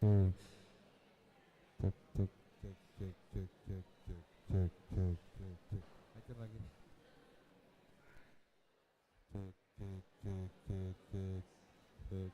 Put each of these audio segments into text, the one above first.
Cek, cek, cek, cek, cek, cek, cek, cek, cek, cek, cek, cek. Akan lagi. Cek, cek, cek, cek, cek, cek.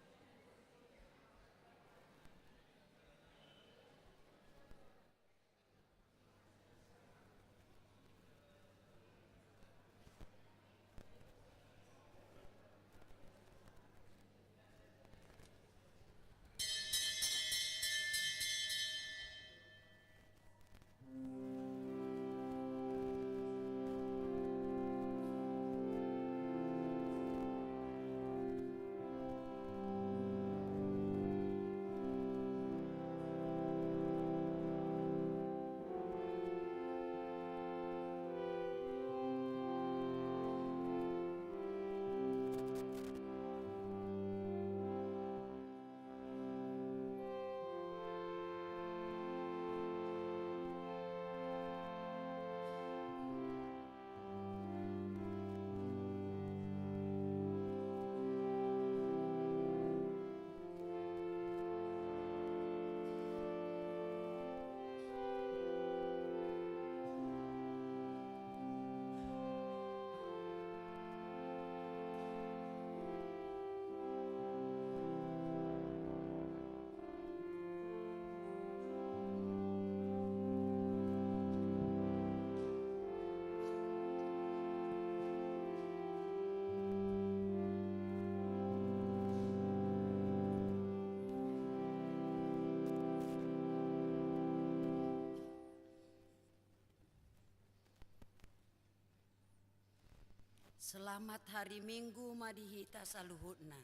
Selamat hari Minggu madihita saluhutna.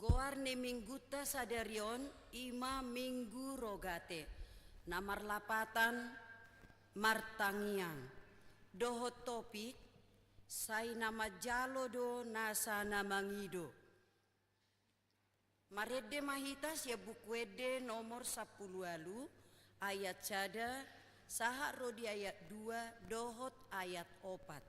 Goarne mingguta sadarion ima minggu rogate. Namar lapatan martangiang. Dohot topik sai nama jalo do nasa namangido. Marede mahitas ya bukwede nomor 10 ayat cada Saha rodi ayat 2 dohot ayat 4.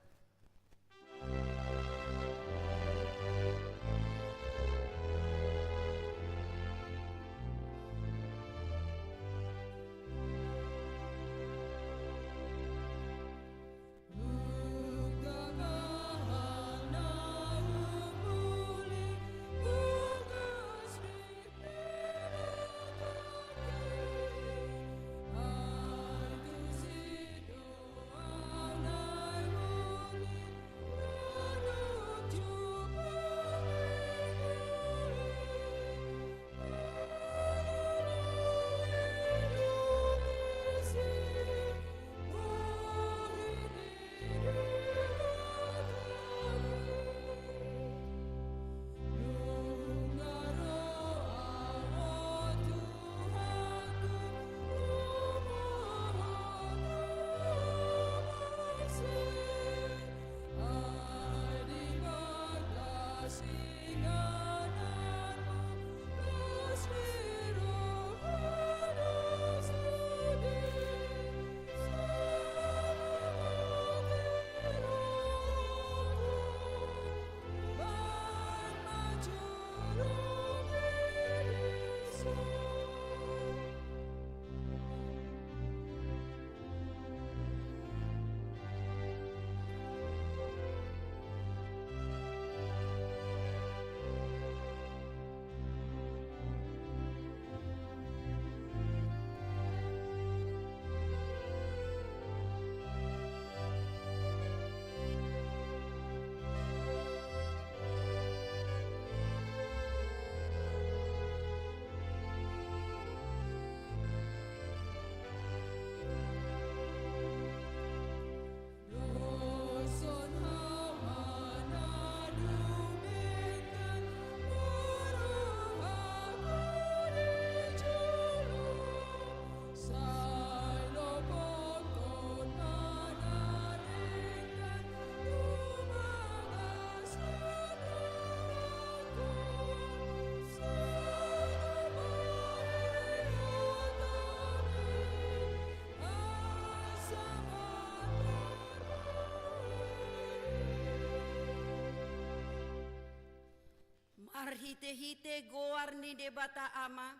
marhite-hite goar ni debata ama,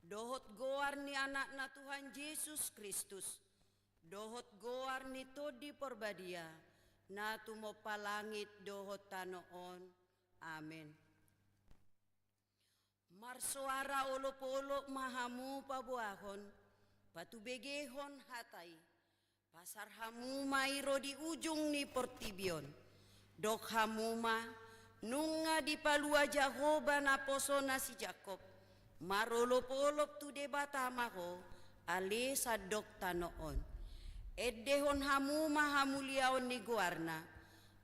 dohot goar ni anakna Tuhan Yesus Kristus, dohot goar ni todi porbadia, na tumo palangit dohot tanoon. Amen. Marsuara olop-olop mahamu pabuahon, patubegehon hatai, pasar hamuma iro di ujung ni portibion, dok hamuma nunga di palua Jahoba na posona si Jakob, marolop-olop tu debata mako, ale sadok tanoon. Edehon hamuma hamuliaon ni guarna,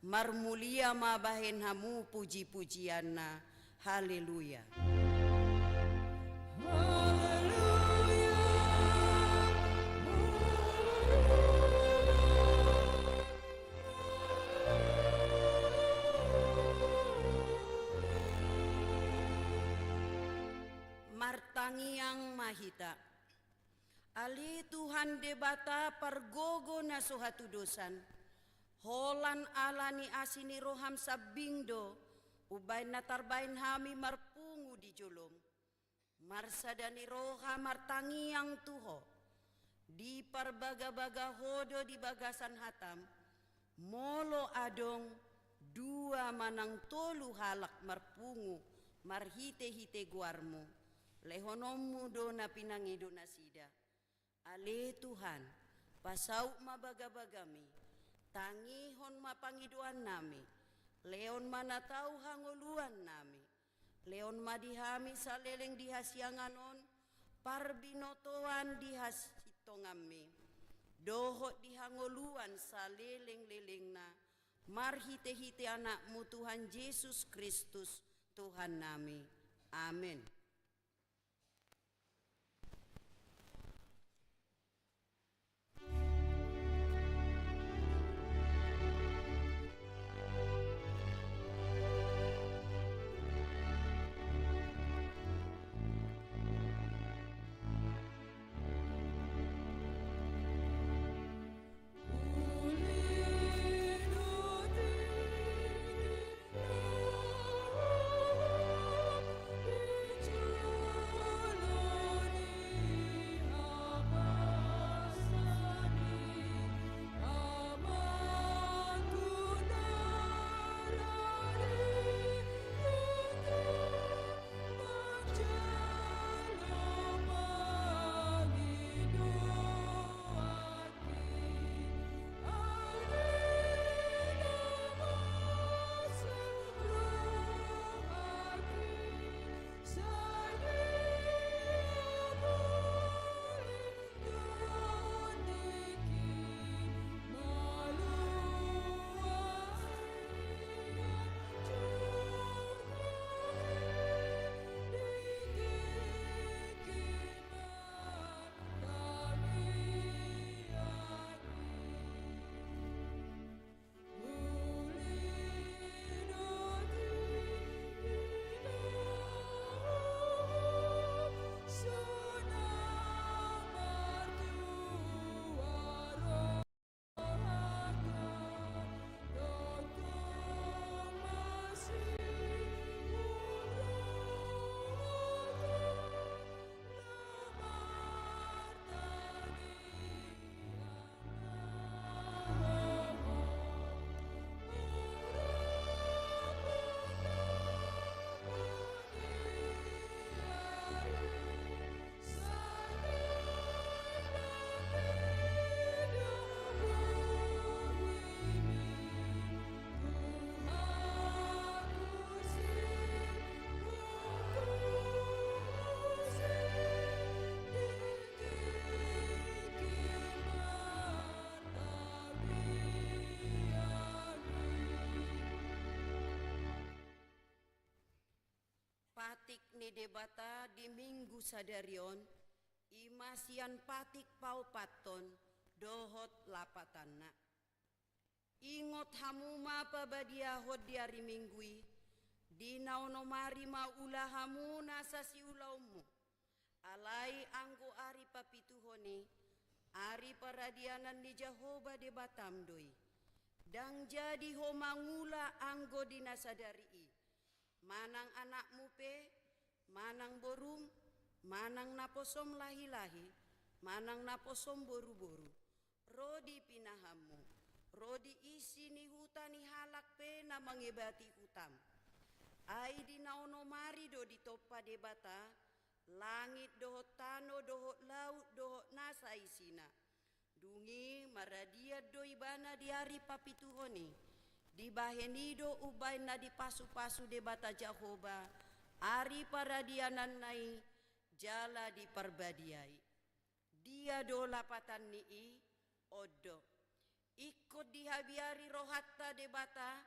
marmulia mabahen hamu puji-pujianna. Haleluya. Martangiang mahita, ali Tuhan debata pargogo na suhatudosan, holan alani asini roham sabingdo, ubay natarbain hami marpungu di julung, marsadani roha martangiang tuho, di parbaga-baga hodo di bagasan hatam, molo adong dua manang tolu halak marpungu, marhite-hite guarmu, lehonomu do na pinangido na sida. Ale Tuhan, pasau mabaga-bagami, tangihon mapangiduan nami, leon manatau hangoluan nami, leon madihami saleleng dihasyanganon, parbinotoan dihasitongami, dohot dihangoluan saleleng-leleng na, marhite-hite anakmu Tuhan Yesus Kristus Tuhan nami. Amin. Patik ni debata di minggu sadarion, imasian patik pau paton, dohot lapatanna. Ingot hamuma pabadiahod di hari minggui, di naunomari maula hamu nasa si ulaumu, alai anggo ari papituhoni, ari paradianan di Jahoba de Batamdoi, dang jadi ho mangula anggo dinasadari, manang anakmu pe, manang borum, manang naposom lahi-lahi, manang naposom boru-boru, rodi pinahamu, rodi isi ni huta ni halak pe na mengebati hutam. Ai di naono mari do di topa de bata, langit dohot tano dohot laut dohot nasa isina. Dungi maradia do ibana di hari papituhoni, di bahenido ubay na di pasu-pasu de bata Jahoba, ari paradianan nai jala di perbadiai. Dia do lapatan nii odo, ikut dihabiari rohatta de bata,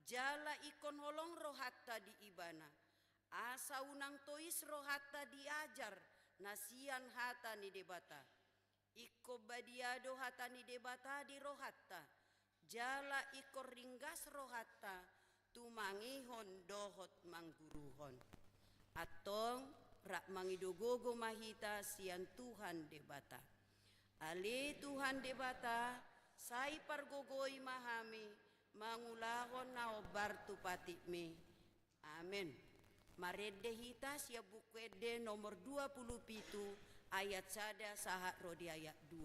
jala ikon holong rohatta di ibana. Asa unang tois rohatta diajar nasian hata ni debata. Iko badiado hata ni debata di rohatta. Jala iko ringgas rohatta tumangihon dohot mangguruhon. Atong rak mangidogogo mahita sian Tuhan debata. Ale Tuhan debata sai pargogoi mahami mangulahon na obar tupatime. Amin. Marede hita sia buku ede nomor 27 ayat sada sahat rodi ayat 2.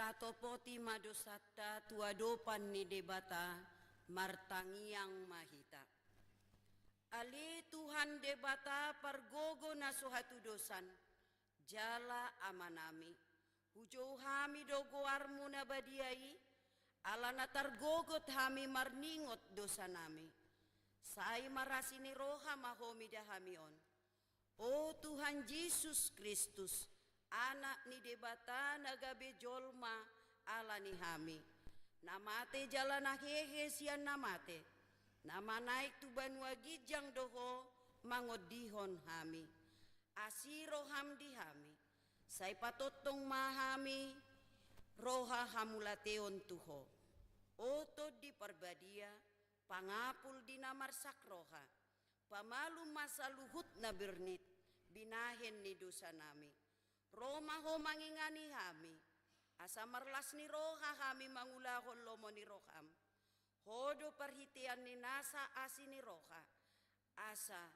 Tatopoti madosata tuadopan ni debata martangiang mahita. Ali Tuhan debata pargogo na suhatu dosan jala amanami. Hujau hami dogoarmu na badiai alana targogot hami marningot dosa nami. Sai marasini roha mahomi dahamion. O Tuhan Yesus Kristus, anak ni debata nagabe jolma ala ni hami. Namate jalan hehe sian namate. Nama naik tu banua gijang doho mangodihon hami. Asiro ham di hami. Sai patotong mahami roha hamulateon tuho. Oto di perbadia pangapul di namar sakroha. Pamalu masa luhut na bernit binahen ni dosa nami. Roma ho mangingani hami, asa marlas ni roha hami mangulahon lomo ni roham. Hodo perhitian ni nasa asi ni roha, asa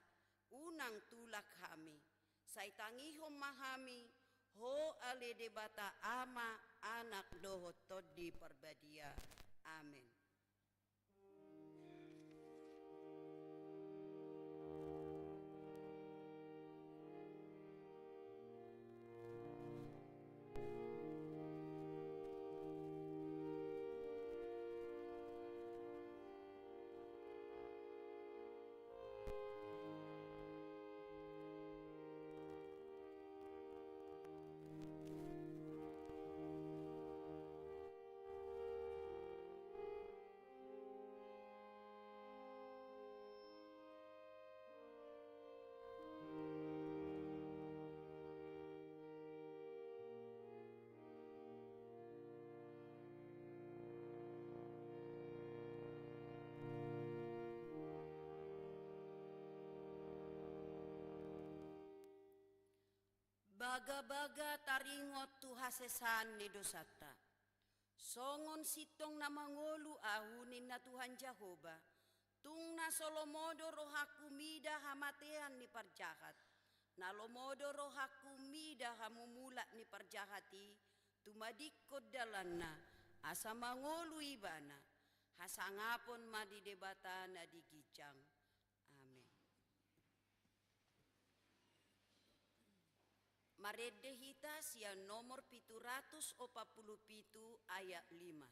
unang tulak hami. Sai tangihom mahami, ho ale debata ama anak doho todi perbadia. Amin. baga-baga taringot tu hasesan ni dosata. Songon sitong na mangolu ahunin na Tuhan Jehova. Tung na solomodo rohaku mida hamatean ni parjahat. Na lomodo rohaku mida hamumula ni parjahati. Tumadikod dalanna asa mangolu ibana. Hasangapon madi debata na digijang. Amin. Marede hita sia nomor 747 ayat 5.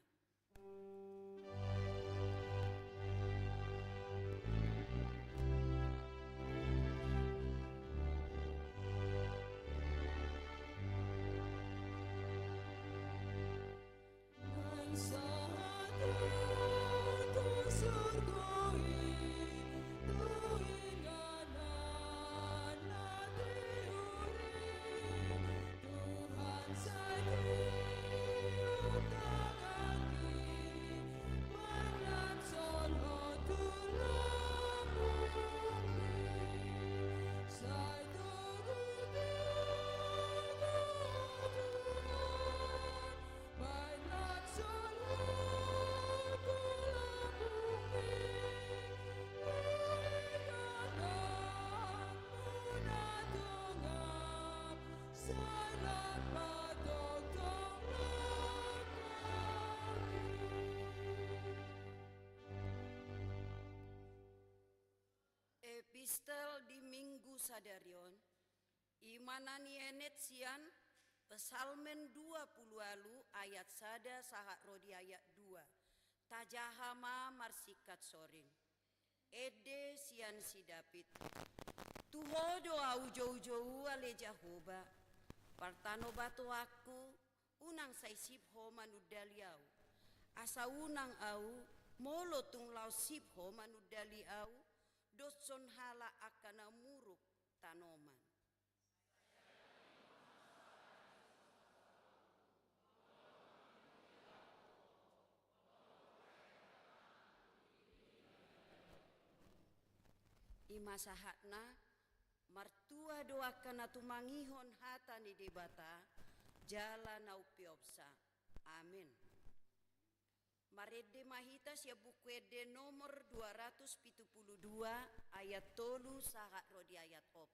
Epistel di Minggu Sadarion, imanani enet sian, Pesalmen 20 ayat sada sahat rodi ayat 2. Tajahama marsikat sorin. Ede sian si David. Tuho doa ujau-ujau ale Jehova. Partano batu aku, unang saisip ho manudaliau. Asa unang au, molo tung lau sip ho manudali au. Doson hala akan muruk tanoman. Imasahatna martua doakan atu mangihon hata ni debata jala nau piopsa. Amin. Marede mahita sia buku ede nomor 272 ayat 3 sahat rodi ayat 4.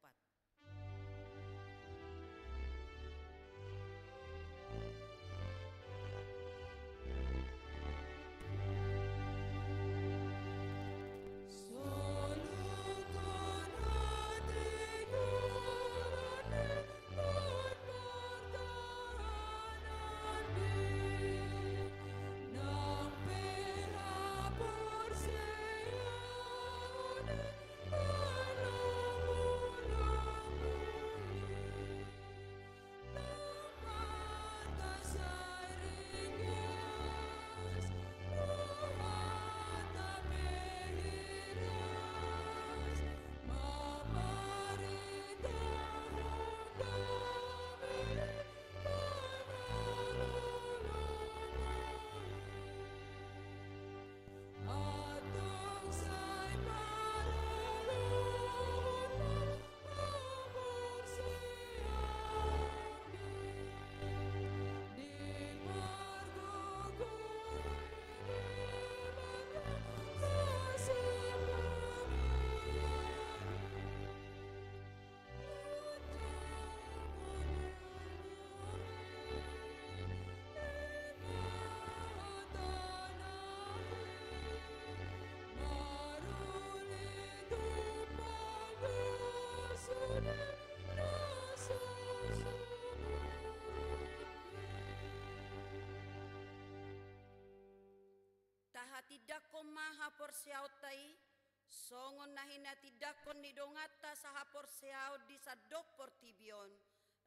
Tidakon maha porsiautai songon nahina tidakon nidongata saha porsiau di sadok portibion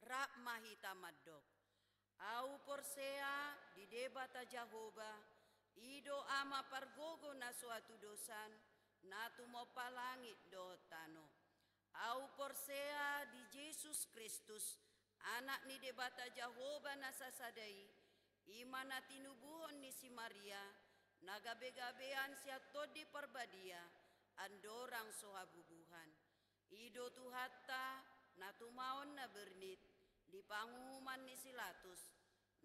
rak mahita madok au porsea di debata Jehova ido ama pargogo na suatu dosan natu mo palangit do tano au porsea di Yesus Kristus anak ni debata Jehova na sasadai imana tinubuhon ni si Maria nagabe-gabean sia todi perbadia andorang sohabubuhan ido tu hatta natumaon na bernit di pangumuman ni Silatus,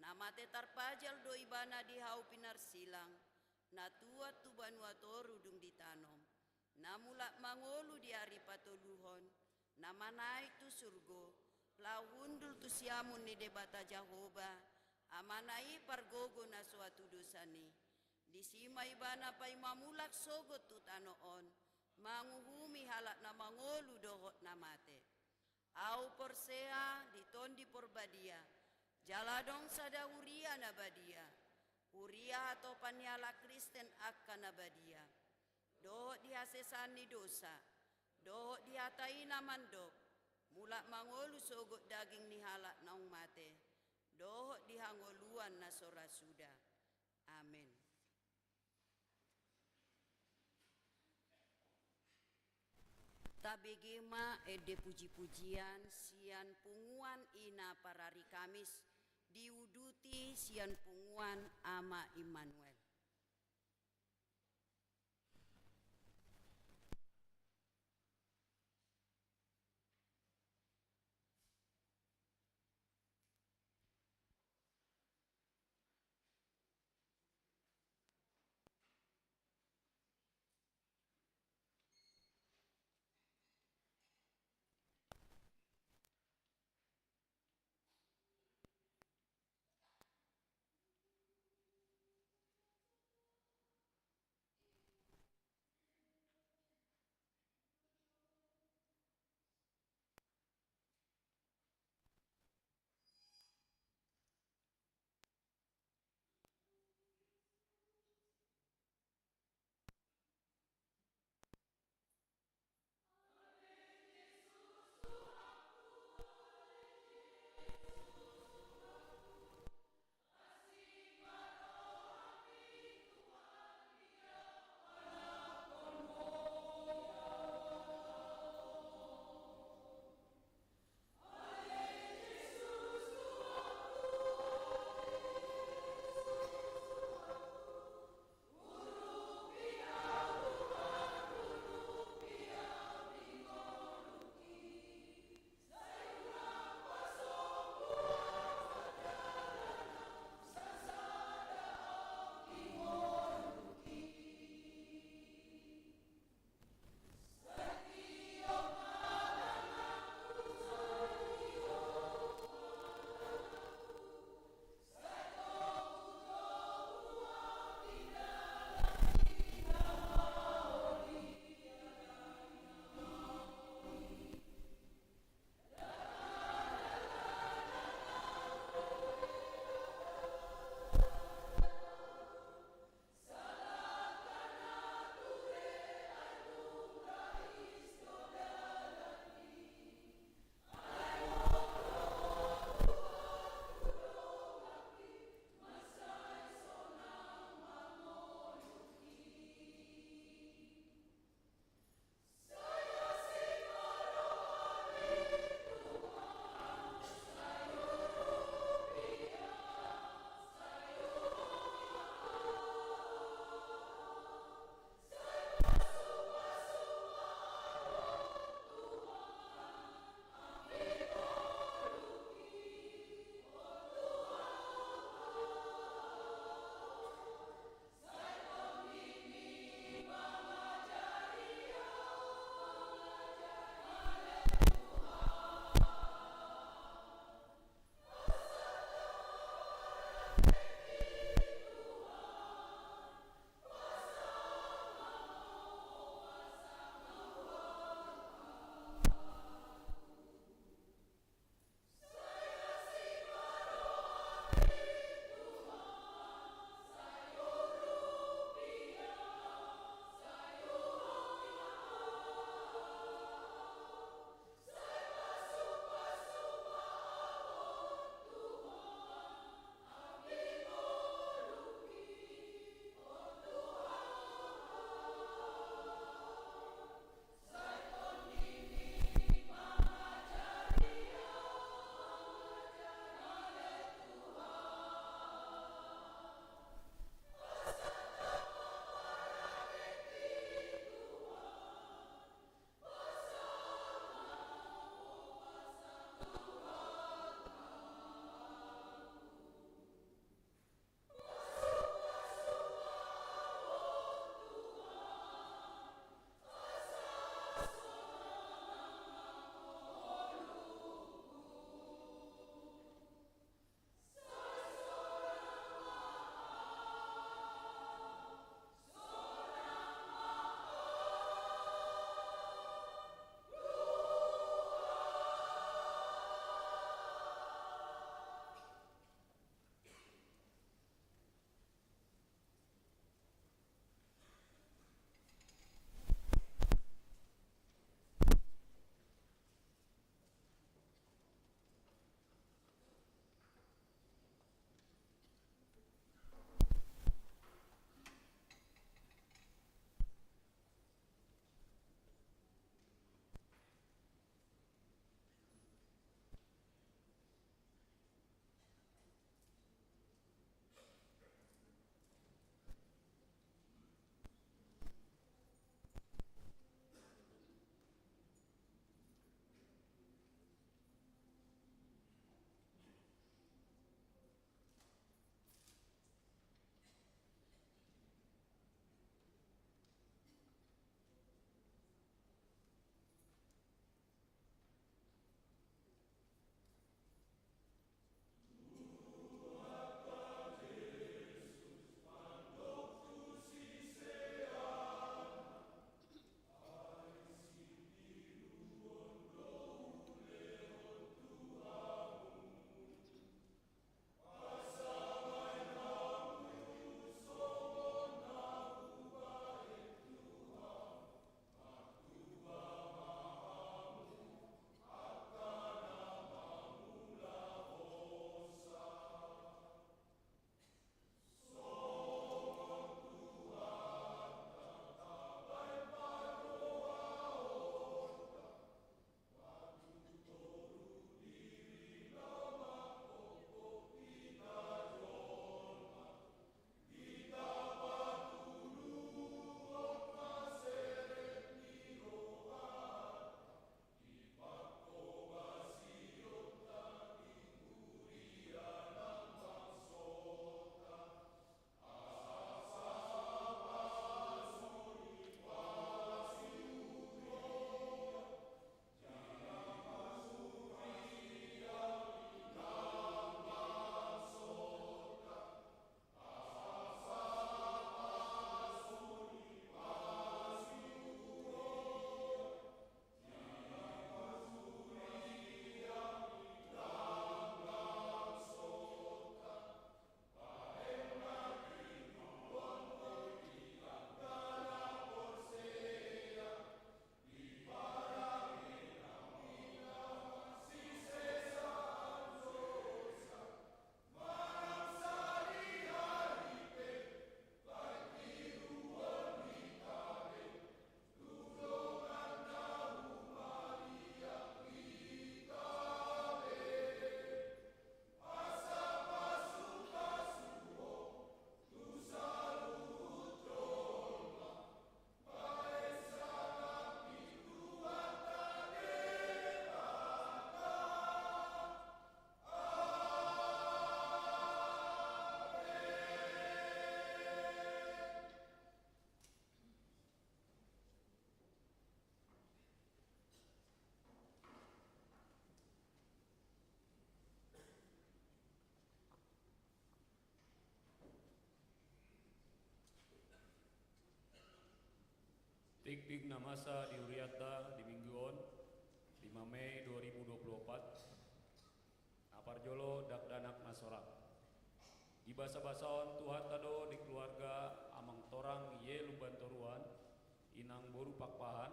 nama te tarpajal do ibana di hau pinar silang, na tuat tu banua toru dung ditanom, na mulak mangolu di ari patoluhon, na manai tu surgo, lau hundul tu siamun ni debata Jahoba, amanai pargogo na suatu dosani, di sima ibana pai mamulak sogot tu tanoon, manguhumi halak na mangolu dohot na mate. Au porsea ditondi porbadia, jaladong sada uria na badia, uria atau paniala Kristen akan na badia, dohot dihasesani dosa, dohot dihatai na mandok, mulak mangolu sogot daging ni halak naung mate, dohot dihangoluan na sora suda. Amin. Tabegema ede puji-pujian sian punguan ina parari Kamis diuduti sian punguan ama Immanuel. Tik namasa di Uriata di Mingguon 5 Mei 2024. Aparjolo dakdanak nasorak. Di basa-basaon Tuhan tado di keluarga amang torang ye lubantoruan inang boru pakpahan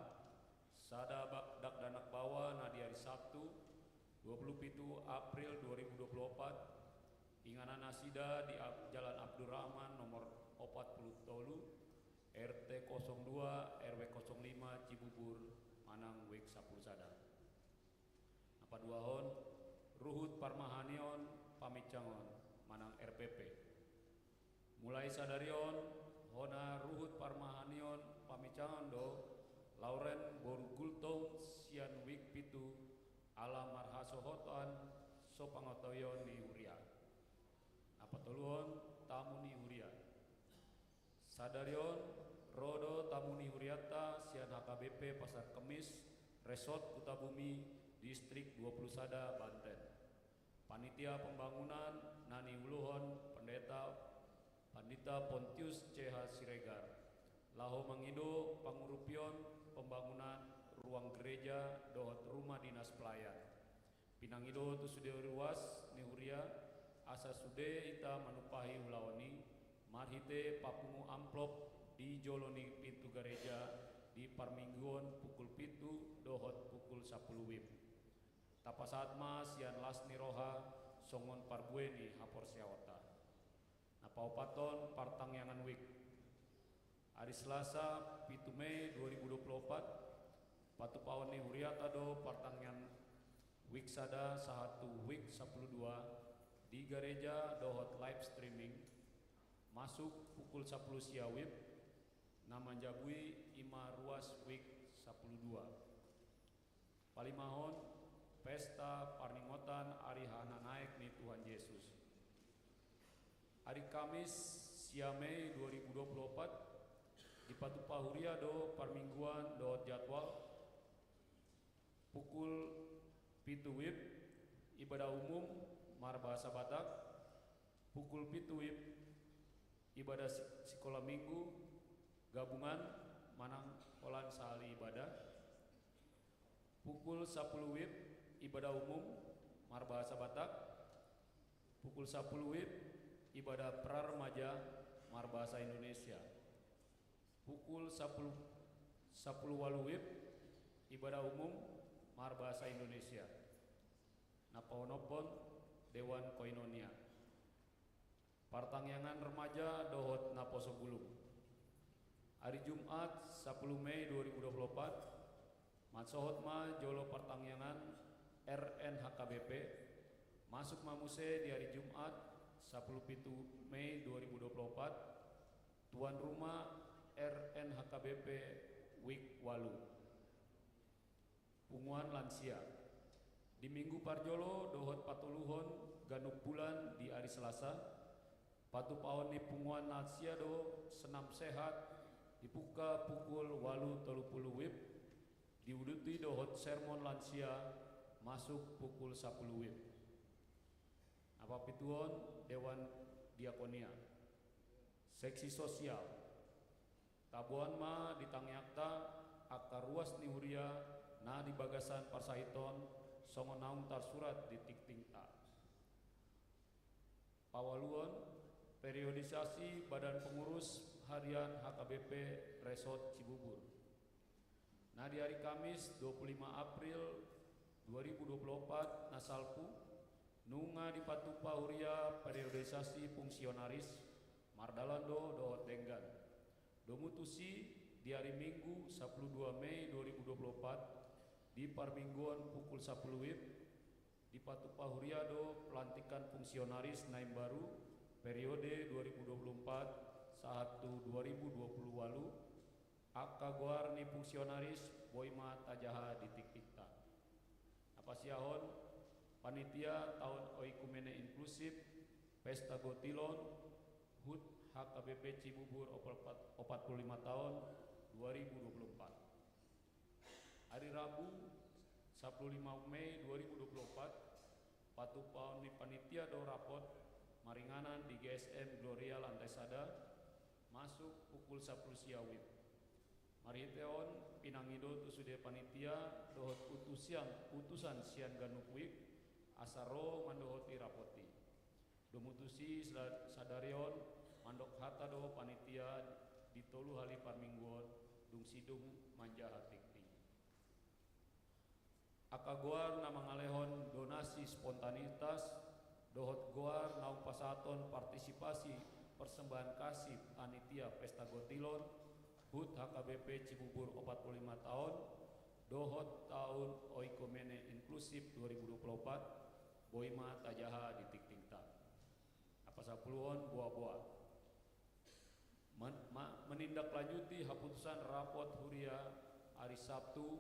sada dakdanak bawa na di hari Sabtu 27 April 2024 inganan nasida di Jalan Abdurrahman nomor 40 Tolu RT 02 RW 05 Cibubur Manang Wik 10 Sada. Apa duahon Ruhut Parmahanion Pamicangon Manang RPP. Mulai sadarion hona Ruhut Parmahanion Pamicangon do Lauren Borgultong Sian Wik Pitu ala marhasohotan sopangotoyon ni Huria. Apa toluon tamu ni Huria. Sadarion Rodo Tamuni Huriata Sian HKBP Pasar Kemis Resort Kutabumi Distrik 20 Sada Banten. Panitia Pembangunan Nani Uluhon Pandita Pontius CH Siregar. Laho Mangido Pangurupion Pembangunan Ruang Gereja Dohot Rumah Dinas Pelayan. Pinangido tu sude ruas ni Huria asa sude ita manupahi ulawani marhite papungu amplop di joloni pintu gereja di Parmingguon pukul pitu dohot pukul 10 wib. Tapasatma sian lasni roha songon parbueni hapor siawata. Napaupaton partangyangan wik. Hari Selasa pitu Mei 2024 patupaon ni Huriata do partangyan wik sada sahatu wik 12 di gereja dohot live streaming masuk pukul 10 siawib nama jabui ima ruas wik 12. Palimahon pesta parningotan ari hana naik ni Tuhan Yesus. Hari Kamis sia Mei 2024 di Patupahuria do Parmingguan do jadwal pukul pitu wib ibadah umum mar bahasa Batak pukul pitu wib ibadah sekolah minggu gabungan Manang Olan Sahali ibadah pukul 10 wib ibadah umum mar bahasa Batak pukul 10 wib ibadah praremaja mar bahasa Indonesia pukul 10 walu wib ibadah umum mar bahasa Indonesia. Napaonopon Dewan Koinonia. Partangyangan remaja dohot Naposo Gulung. Hari Jumat 10 Mei 2024 Matsohotma Jolo Partangyangan RNHKBP masuk mamuse di hari Jumat 10 Mei 2024 tuan rumah RNHKBP Wik Walu. Punguan lansia di Minggu Parjolo dohot patuluhon ganuk bulan di hari Selasa patu paon ni punguan lansia do senam sehat dibuka pukul 8.30 wib diuduti dohot sermon lansia masuk pukul 10 wib. Apa pituon Dewan Diakonia seksi sosial tabuan ma ditangyakta akar ruas ni Huria na di bagasan Parsahiton songo naung tarsurat di tikting A. Pawaluan periodisasi Badan Pengurus Harian HKBP Resort Cibubur. Nah di hari Kamis 25 April 2024 nasalpu nunga di Patupa Huria periodisasi fungsionaris Mardalando dohot Denggan. Domutusi di hari Minggu 12 Mei 2024 di Parmingguan pukul 10 wib di Patupa Huria do pelantikan fungsionaris Naim Baru periode 2024 satu 2020 walu akka goar ni fungsionaris Boima Tajaha di Tiktikta. Apa siahon panitia tahun oikumene inklusif pesta gotilon HUT HKBP Cibubur 45 tahun 2024. Hari Rabu 15 Mei 2024 patupaon ni panitia do rapot maringanan di GSM Gloria Lantai Sada masuk pukul 10 siawib. Mariteon pinangido tu sude panitia dohot utusan sian ganupuik asaro mandohoti rapoti. Domutusi sadarion mandok hata do panitia ditolu hali parmingguon dung sidung manjahat tikti. Akagoar na mangalehon donasi spontanitas dohot goar naung pasaton partisipasi persembahan kasih panitia pesta gotilon HUT HKBP Cibubur 45 tahun dohot tahun oikomene inklusif 2024 boima tajaha di tiktingta apa sapuluon buah-buah menindaklanjuti haputusan rapot huria hari Sabtu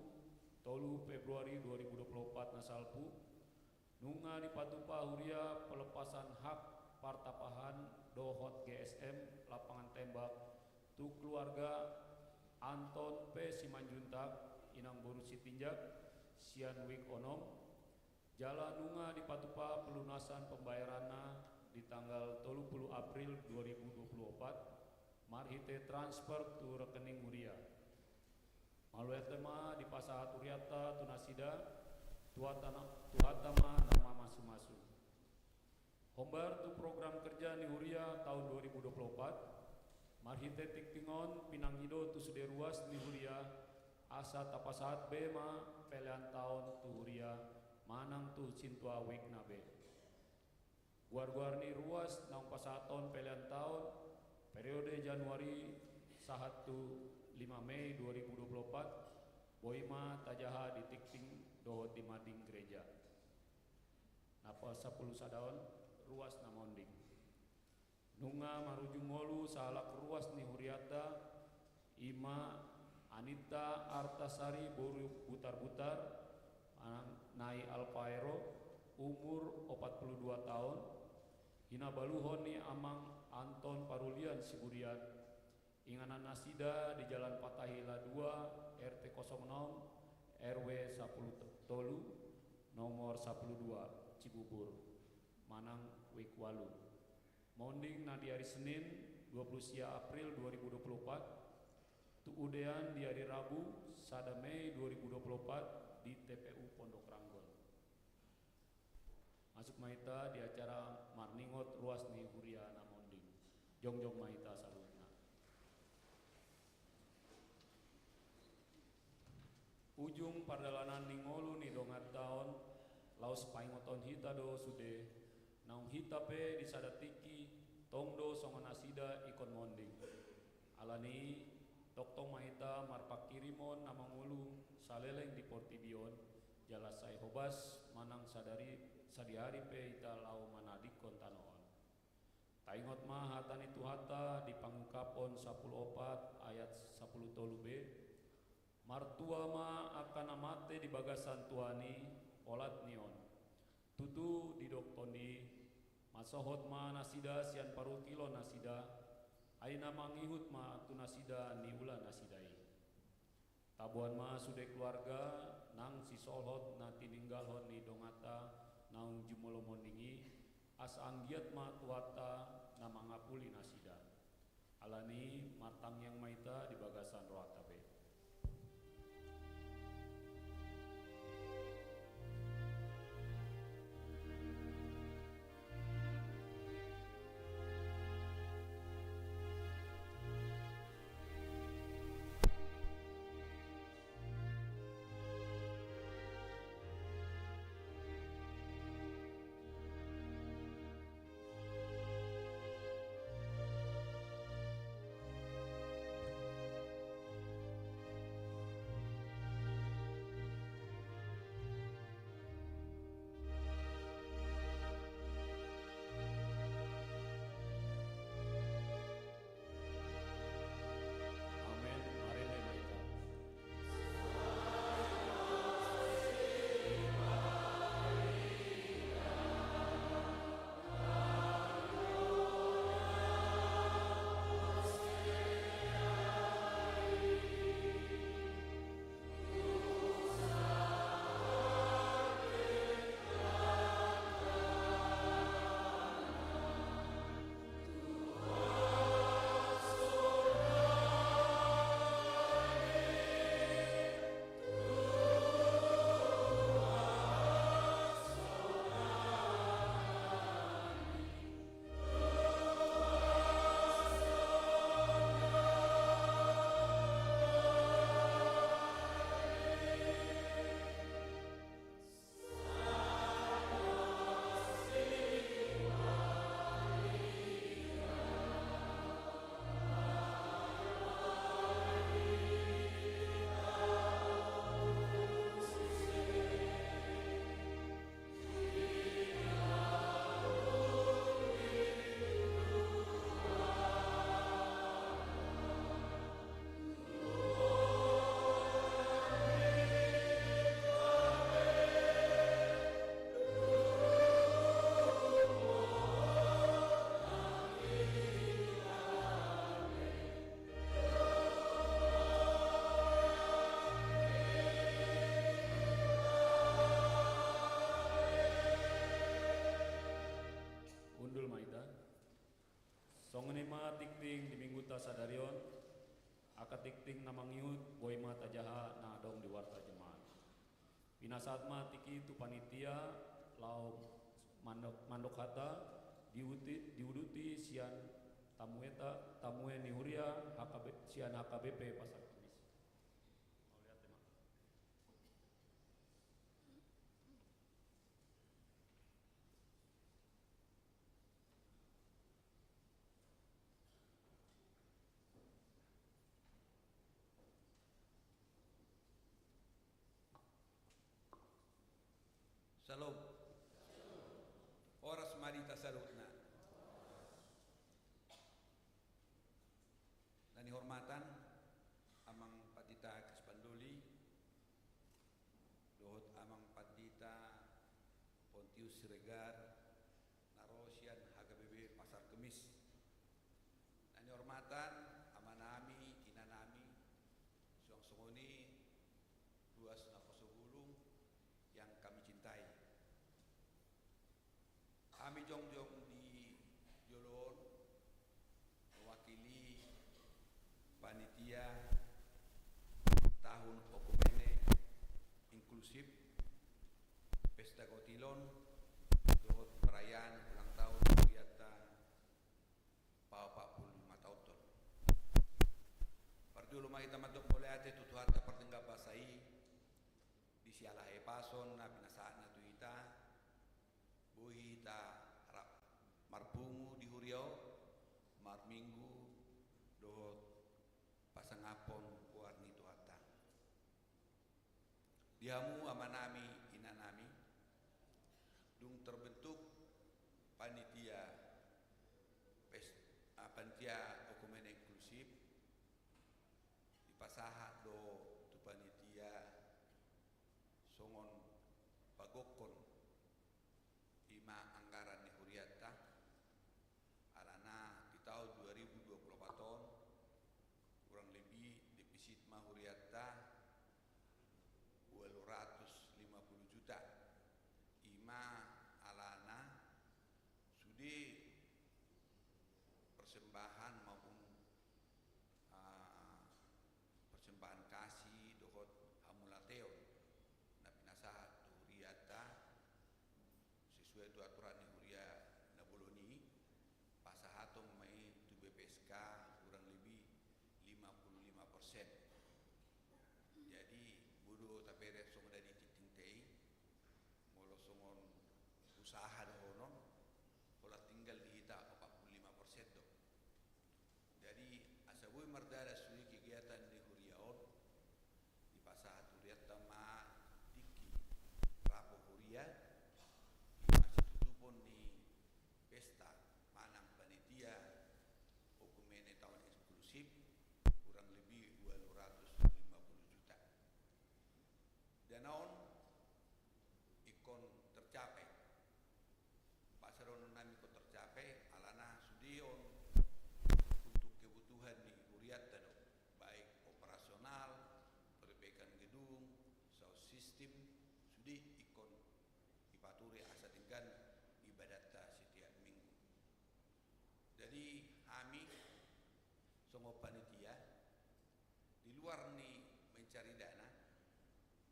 3 Februari 2024 nasalpu nunga dipatupa huria pelepasan hak partapahan dohot GSM lapangan tembak tu keluarga Anton P. Simanjuntak Inang Boru Sitinjak Sian Wik Onom jala nunga dipatupa pelunasan pembayaranna di tanggal 30 April 2024 marhite transfer tu rekening huria malue tema di pasahat uriata tunasida tuhatama nama masu-masu hombar tu program kerja ni huria tahun 2024 marhite tiktingon pinanghido tu sude ruas ni huria asa tapasahat bema pelean tahun tu huria manang tu cintua wik nabe guar-guar ni ruas naung pasaton pelean tahun periode Januari sahat tu 5 Mei 2024 boima tajaha di tikting dohot di mading gereja napa 10 sadaon ruas na monding nunga marujung ngolu salak ruas ni huriata ima Anita Artasari Boru butar-butar nai Alpaero umur 42 tahun hina baluhon ni amang Anton Parulian Siburian inganan nasida di Jalan Patahila 2 RT 06 RW 10 Tolu nomor 12 Cibubur Manang Wikwalu monding na di hari Senin 20 April 2024 tu udean di hari Rabu sada Mei 2024 di TPU Pondok Ranggol masuk maita di acara marningot ruas ni huria na monding jongjong maita salutna ujung pardalanan ningolu ni dongat taon laos paingoton hita do sude naung hita pe di sadatiki tongdo songonasida ikon monding alani toktong mahita marpak kirimon namangulu saleleng di Portibion jalasai hobas manang sadihari pe ita lau manadikon tanoon taingot mah hatani tuhata di pangungkapon 10:4 ayat 10 tolu b martua ma akan amate di bagasan tuani olat nion tutu di doktondi masohot ma nasida sian paru kilo nasida aina mangihut ma tu nasida niula nasidai tabuan ma sude keluarga nang si solhot na tininggalhon ni dongata naung jumolo mondingi as anggiat ma tuata na mangapuli nasida alani matang yang maita di bagasan roata be Songonema tikting di minggu ta sadarion aka tikting namangiut boy mata jaha na dong di warta jemaat. Pinasat ma tiki tu panitia lau mandok hata diuduti sian tamueta tamue nihuria sian HKBP Pasar Kemis. Mau lihat ya, Mak? Salam. Oras mari tasarutna. Nani hormatan amang Patita Kaspanduli, dohot amang Patita Pontius Siregar, narosian HKBP Pasar Kemis. Nani hormatan amanami, inanami, suang-sungoni, luas naposogulung yang kami cintai. Kami jongjong di Jolon mewakili panitia tahun Okumene inklusif Pesta Kotilon dohot perayaan ulang tahun Wiata 45 tahun. Pardulu mai tamatok boleh ate tutuhata pertengah basai di sialah pason na pinasaan na tuita buhi ta marpungu di Huriau marminggu dohot pasangapon warni tuata dihamu amanami inanami dung terbentuk panitia panitia Okumene inklusif di pasaha do tu panitia songon pagokon ima anggaran ni huriata alana di tahun 2024 kurang lebih defisit ma huriata 250 juta ima alana sudi persembahan maupun persembahan kasih dohot hamulateo na pinasahat huriata sesuai tu aturan huria naboloni pasahato mai tu BPSK kurang lebih 55%. Jadi budu tapere songo dari titing-tei molo songon usaha dohonon pola tinggal di hita 45% do. Jadi asabui mardara suri kegiatan di huriaon di pasahat huriat tama tiki rapo huria masih tutupon di pesta manang panitia Okumene tahun eksklusif kurang lebih 250 juta. Danaon ikon tercapai pasaron nami ikon tercapai alana sudion untuk kebutuhan di huriat tado baik operasional perbaikan gedung sound system sudi ikon ipaturi asa tinggan ibadat setiap minggu. Jadi kami songo panitia di luar nih mencari dana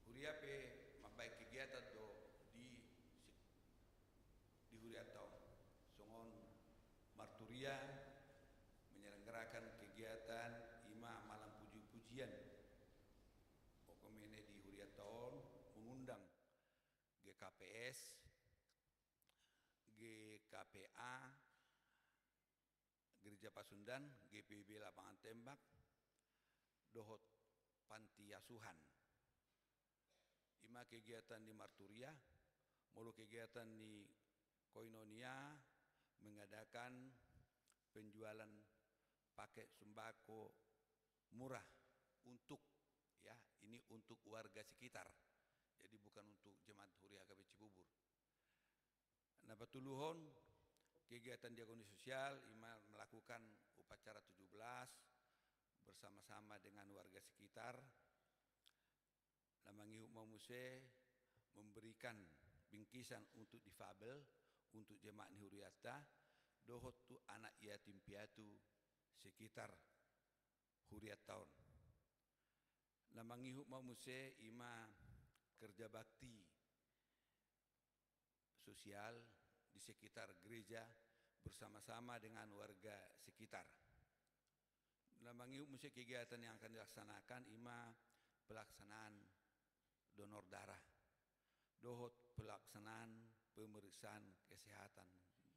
huriape mabaik kegiatan do di huriat tahun songon marturia menyelenggarakan kegiatan ima malam puji-pujian Okumene di huriat tahun mengundang GKPS, GKPA, Gereja Pasundan, GPB Lapangan Tembak, dohot panti asuhan. Ima kegiatan di Marturia, mulu kegiatan di Koinonia mengadakan penjualan paket sembako murah untuk ya ini untuk warga sekitar. Jadi bukan untuk jemaat Huria HKBP Cibubur. Nah batuluhon kegiatan diakoni sosial ima melakukan upacara 17 bersama-sama dengan warga sekitar. Namangihu mamuse memberikan bingkisan untuk difabel untuk jemaat Huriata dohot tu anak yatim piatu sekitar huriat tahun. Lamangihu mamuse ima kerja bakti sosial di sekitar gereja bersama-sama dengan warga sekitar. Lamangihu muse kegiatan yang akan dilaksanakan ima pelaksanaan donor darah, dohot pelaksanaan pemeriksaan kesehatan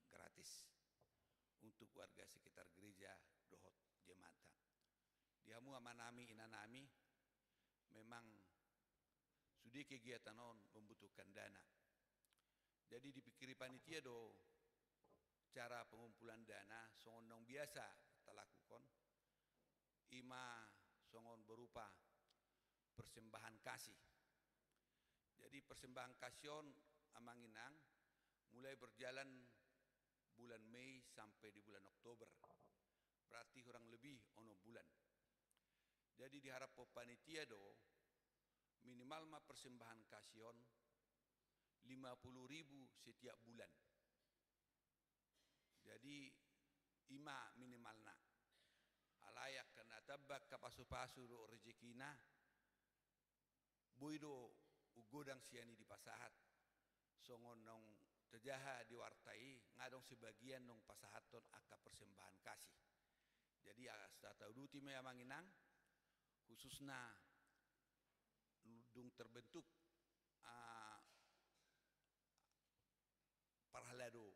gratis untuk warga sekitar gereja dohot jemaat. Diamu amanami inanami memang sudah kegiatan on membutuhkan dana. Jadi dipikiri panitia do cara pengumpulan dana songon nong biasa talakukan ima songon berupa persembahan kasih. Jadi persembahan kasion amanginang mulai berjalan bulan Mei sampai di bulan Oktober. Berarti kurang lebih ono bulan. Jadi diharap panitia do minimal ma persembahan kasion 50.000 setiap bulan. Jadi ima minimalna. Alayak kena tabak kapasu-pasu do rezekina. Boido ugodang siani di pasahat. Songon nong tejaha diwartai ngadong sebagian nong pasahaton aka persembahan kasih. Jadi astata uduti mea manginang khususna dung terbentuk parhalado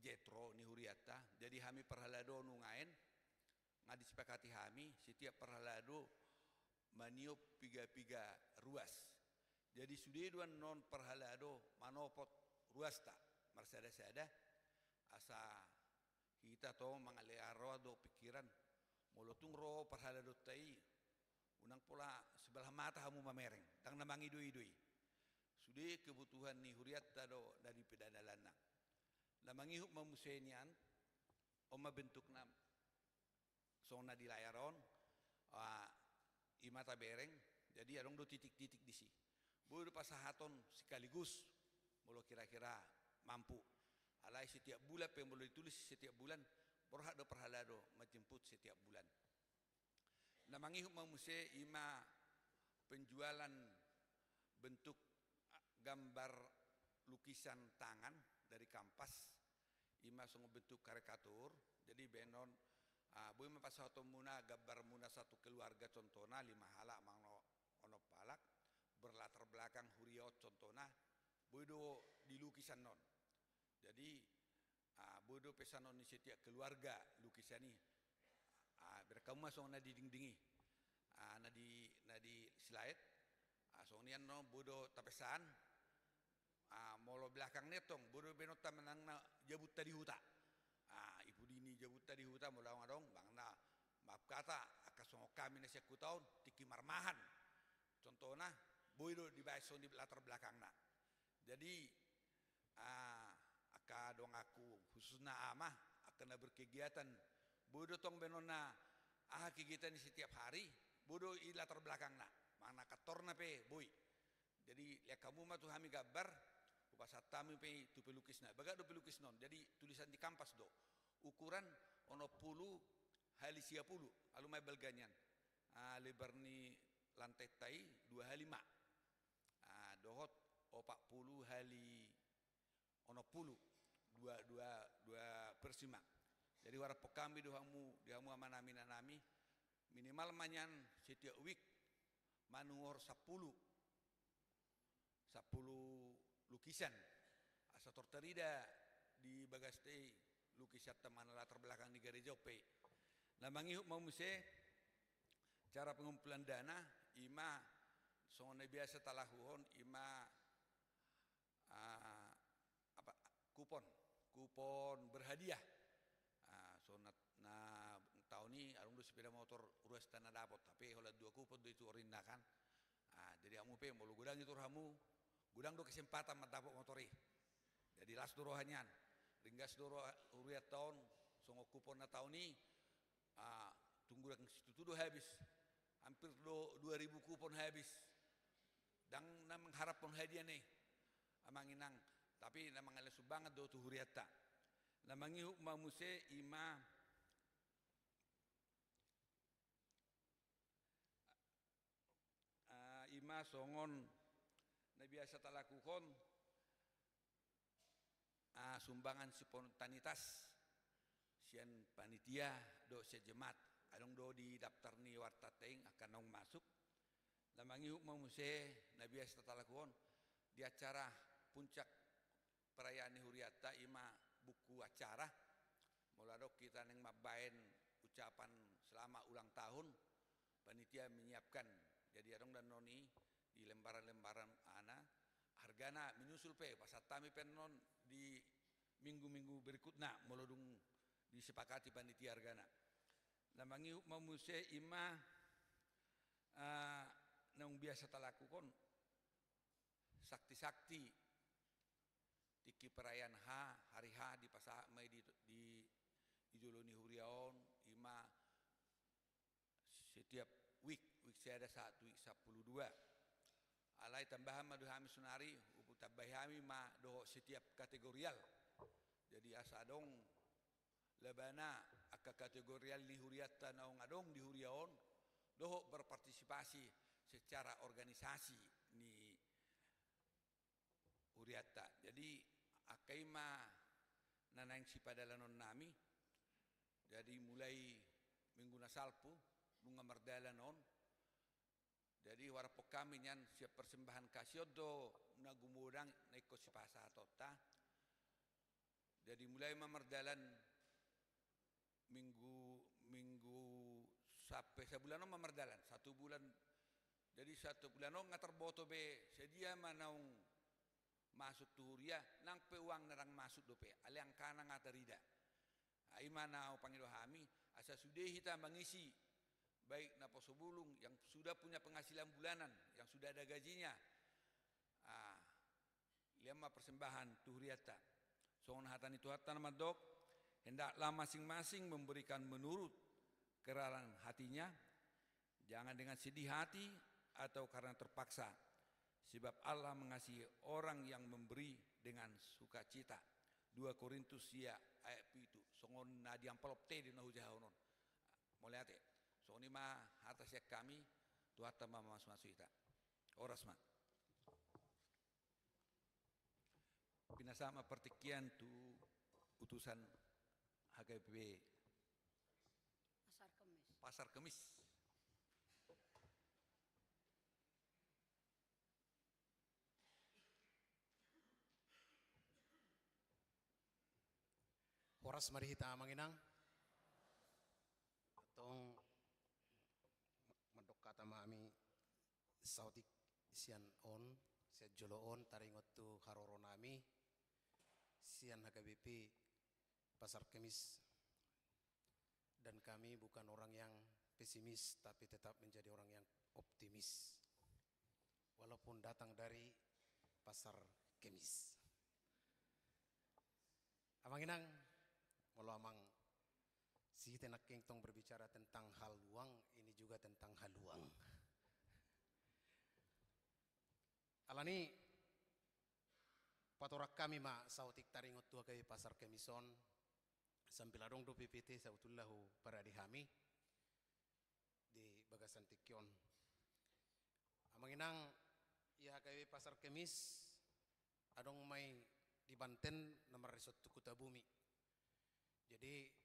jetro ni huriata. Jadi kami parhalado nungain ngadisepakati kami setiap parhalado maniop piga-piga ruas. Jadi sudah dua non parhalado manopot ruas tak marsada-sada asa kita tahu mangalearo do pikiran molotung ro parhalado tai unang pola sebelah mata kamu mamereng tang namang idui-idui. Sudah kebutuhan ni huriat do dari pedadalanna. Lamangi huk mamusenian oma bentukna sona di layaron imata bereng jadi adong do titik-titik di si. Bodo pasahaton sekaligus molo kira-kira mampu. Alai setiap bulan pembolo ditulis setiap bulan berhak do perhalado menjemput setiap bulan. Namangi huk mamuse ima penjualan bentuk gambar lukisan tangan dari kampas ima songo bentuk karikatur. Jadi benon boy mapasahaton muna gambar muna satu keluarga contohna 5 halak mangno ono palak berlatar belakang huriot contohna bodo di lukisan non. Jadi bodo pesanon ni setiap keluarga lukisan ni berkamu masong na diding-dingi na di slide sonian no bodo tapesan molo belakang netong bodo benota menang na jabut tadi huta ibu dini jabut tadi huta mulawang adong bang na maaf kata akasong kami na siya kutaon tiki marmahan contohna bodo di baison di latar belakang na. Jadi aka dong aku khususna amah akan berkegiatan bodo tong benona kegiatan di setiap hari bodo i latar belakang na mana katorna pe boy. Jadi lihat kamu mah tuh kami gambar upasatami pe tu pelukis na baga do pelukis non. Jadi tulisan di kampas do ukuran ono 10 x 10 alumai belganyan lebar ni lantai tai 2x5 dohot 40 hali ono 10 dua persima. Jadi warap kami dihamu amanami nanami minimal manyan setiap week manuor 10 lukisan asa tortarida di bagaste lukisan teman latar belakang di gereja pe. Namangi mau muse cara pengumpulan dana ima sone biasa talahuhon ima kupon berhadiah. So na tahun ini arung do sepeda motor ruas tanah dapat tapi kalau 2 kupon itu orindakan. Jadi amu pe mau gudang itu ramu gudang do kesempatan mendapat motori. Jadi las do rohanyan ringgas do uriat tahun songo kupon na tahun ini tunggu yang situ do habis hampir do 2000 kupon habis. Dan mengharap hadiah nih amanginang tapi namang ala subangat do tu huriata. Lamangi hukma muse ima songon na biasa talakukan sumbangan spontanitas sian panitia do sejemat adong do di daftar ni wartateng akan nong masuk lamangi hukma muse na biasa talakukan di acara puncak perayaan huriata ima buku acara muladok kita neng mabain ucapan selamat ulang tahun panitia menyiapkan jadi adong dan noni di lembaran-lembaran hargana menyusul pasatami penon di minggu-minggu berikutnya melodung disepakati panitia hargana lamangi memuse ima nang biasa talakukan sakti-sakti tiki perayaan hari H di pasar mai di Joloni Huriaon ima setiap week saya ada 1 week 10 alai tambahan madu hami sunari upu tabahami ma doho setiap kategorial jadi asa dong lebana aka kategorial ni huriata naong adong di huriaon doho berpartisipasi secara organisasi ni huriata jadi akaima nanaing si padalanon nami jadi mulai minggu nasalpu bunga merdala non jadi warapok kami nyan siap persembahan kasiodo nagumudang naiko si pasa tota jadi mulai memerdalan minggu sampai sebulan memerdalan 1 bulan jadi 1 bulan ngatar boto be sedia manaung masuk tuhuria nang pe uang narang masuk dope aliang kana ngatarida ai mana panggil hami asa sudah kita mengisi baik naposo bulung yang sudah punya penghasilan bulanan yang sudah ada gajinya lima persembahan tuhriata songon hatan itu hatan madok hendaklah masing-masing memberikan menurut keraran hatinya jangan dengan sedih hati atau karena terpaksa sebab Allah mengasihi orang yang memberi dengan sukacita 2 Korintus ya ayat itu songon nadiam pelopte di nahujahonon moliate so ni ma atas ya kami tu hatta mama masuk kita oras ma pinasama pertikian tu utusan HKBP Pasar Kemis oras mari kita manginang atong kata mami sautik sian on sian joloon taringot tu haroro nami sian HKBP Pasar Kemis dan kami bukan orang yang pesimis tapi tetap menjadi orang yang optimis walaupun datang dari Pasar Kemis amanginang molo amang si tenak kengtong berbicara tentang haluang, ini juga tentang haluang. Alani patorak kami ma sautik taringot tua kay Pasar Kemison sambil adong do PPT sautullahu para dihami di Bagasan Tikyon. Amanginang ya kay Pasar Kemis adong may di Banten nomor resort Kutabumi. Jadi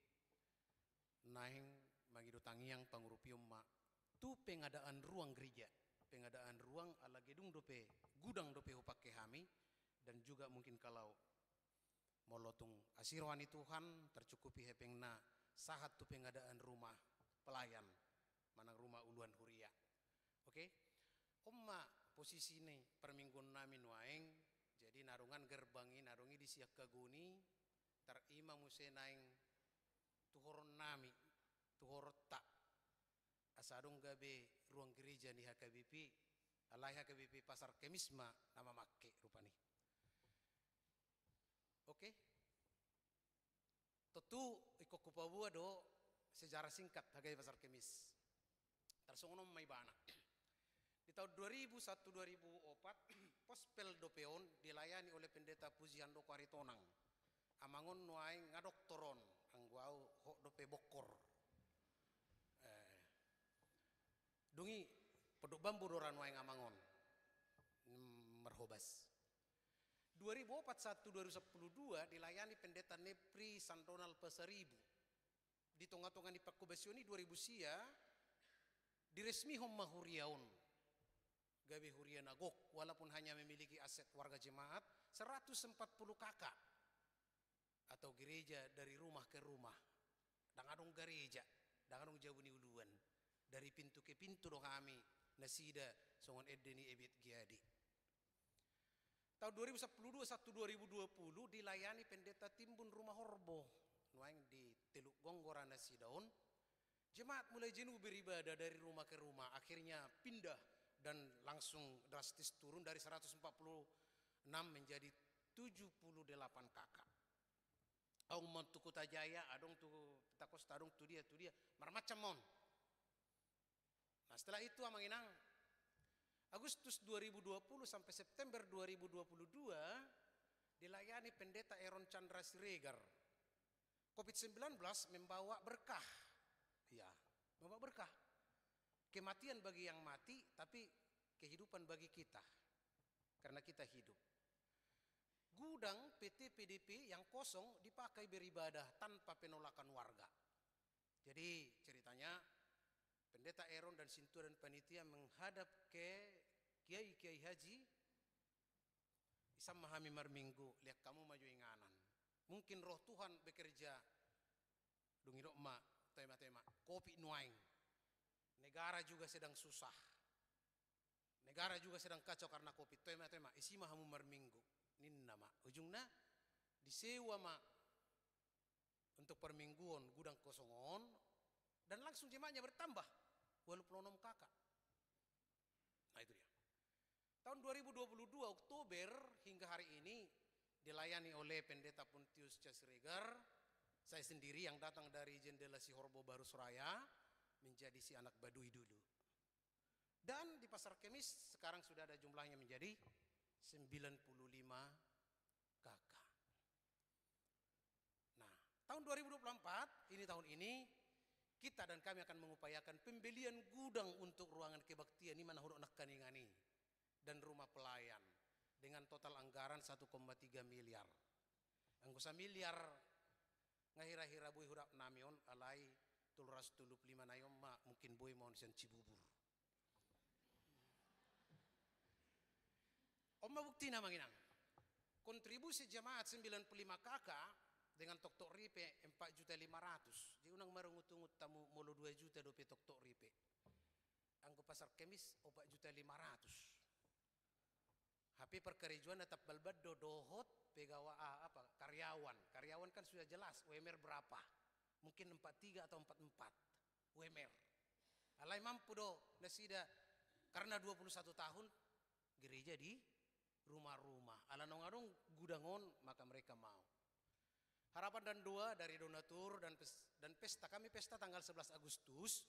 naing magido tangiang pangurupium ma tu pengadaan ruang gereja pengadaan ruang ala gedung dope gudang dope upake hami dan juga mungkin kalau molotung asirwani Tuhan tercukupi hepengna sahat tu pengadaan rumah pelayan manang rumah uluan huria oke omma posisi ini permingguan namin waeng jadi narungan gerbangi narungi di siak kaguni terima musenaing tuhoron nami tuhorot tak asadong gabe ruang gereja ni HKBP alai HKBP Pasar Kemis ma nama make rupani oke tentu iko kupabua do sejarah singkat HKBP Pasar Kemis tersongonom may bana di tahun 2001-2004 Pospel Dopeon dilayani oleh pendeta Pujian Doko Aritonang amangon nuai ngadok toron angguau hok dope bokor. Dungi peduk bambu doran nuai ngamangon merhobas. 2041-2012 dilayani pendeta Nepri Sandonal Pasaribu. Di tonga-tonga di Pakubasioni 2000 sia diresmi homma huriaun. Gawe huria nagok walaupun hanya memiliki aset warga jemaat 140 kakak atau gereja dari rumah ke rumah. Dangadong gereja, dangadong jauh ni uluan. Dari pintu ke pintu dong kami nasida songon edeni ebit giadi. Tahun 2010-2020 dilayani pendeta Timbun Rumah Horbo nuang di Teluk Gonggora Nasidaun. Jemaat mulai jenuh beribadah dari rumah ke rumah, akhirnya pindah dan langsung drastis turun dari 146 menjadi 78 kakak. Aung mantu Kota Jaya, adong tu takos tadong tu dia marmacam mon. Nah setelah itu amanginang Agustus 2020 sampai September 2022 dilayani pendeta Aaron Chandra Siregar. COVID-19 membawa berkah. Ya, membawa berkah. Kematian bagi yang mati, tapi kehidupan bagi kita. Karena kita hidup. Gudang PT PDP yang kosong dipakai beribadah tanpa penolakan warga. Jadi ceritanya pendeta Aaron dan Sintu dan panitia menghadap ke kiai haji bisa memahami marminggu, lihat kamu maju inganan. Mungkin roh Tuhan bekerja dungirok ma tema-tema kopi nuaing. Negara juga sedang susah. Negara juga sedang kacau karena kopi tema-tema isi mahamu marminggu. Ninna ma ujungnya disewa ma untuk permingguan gudang kosongon dan langsung jemaahnya bertambah walaupun 6 kakak. Nah itu dia. Tahun 2022 Oktober hingga hari ini dilayani oleh pendeta Pontius Siregar. Saya sendiri yang datang dari Jendela Sihorbo Baru Suraya menjadi si anak Baduy dulu. Dan di Pasar Kemis sekarang sudah ada jumlahnya menjadi 95 kakak. Nah, tahun 2024 tahun ini kita dan kami akan mengupayakan pembelian gudang untuk ruangan kebaktian di mana huruf nak kaningani dan rumah pelayan dengan total anggaran 1,3 miliar. Anggosa miliar ngahira-hira boy hurap namion alai tulras tulup 5 nayom ma mungkin boy mau nisian Cibubur. Oma bukti nama ginang. Kontribusi jemaat 95 kakak dengan tok-tok ripe 4.500.000. Di unang marungut-ungut tamu molo 2 juta dope tok-tok ripe. Anggo Pasar Kemis 4.500.000. HP perkerijuan tetap balbad dohot pegawa karyawan kan sudah jelas UMR berapa, mungkin 43 atau 44 UMR. Alai mampu do nasida karena 21 tahun gereja di rumah-rumah alanong-anong gudangon maka mereka mau. Harapan dan doa dari donatur dan pesta kami pesta tanggal 11 Agustus.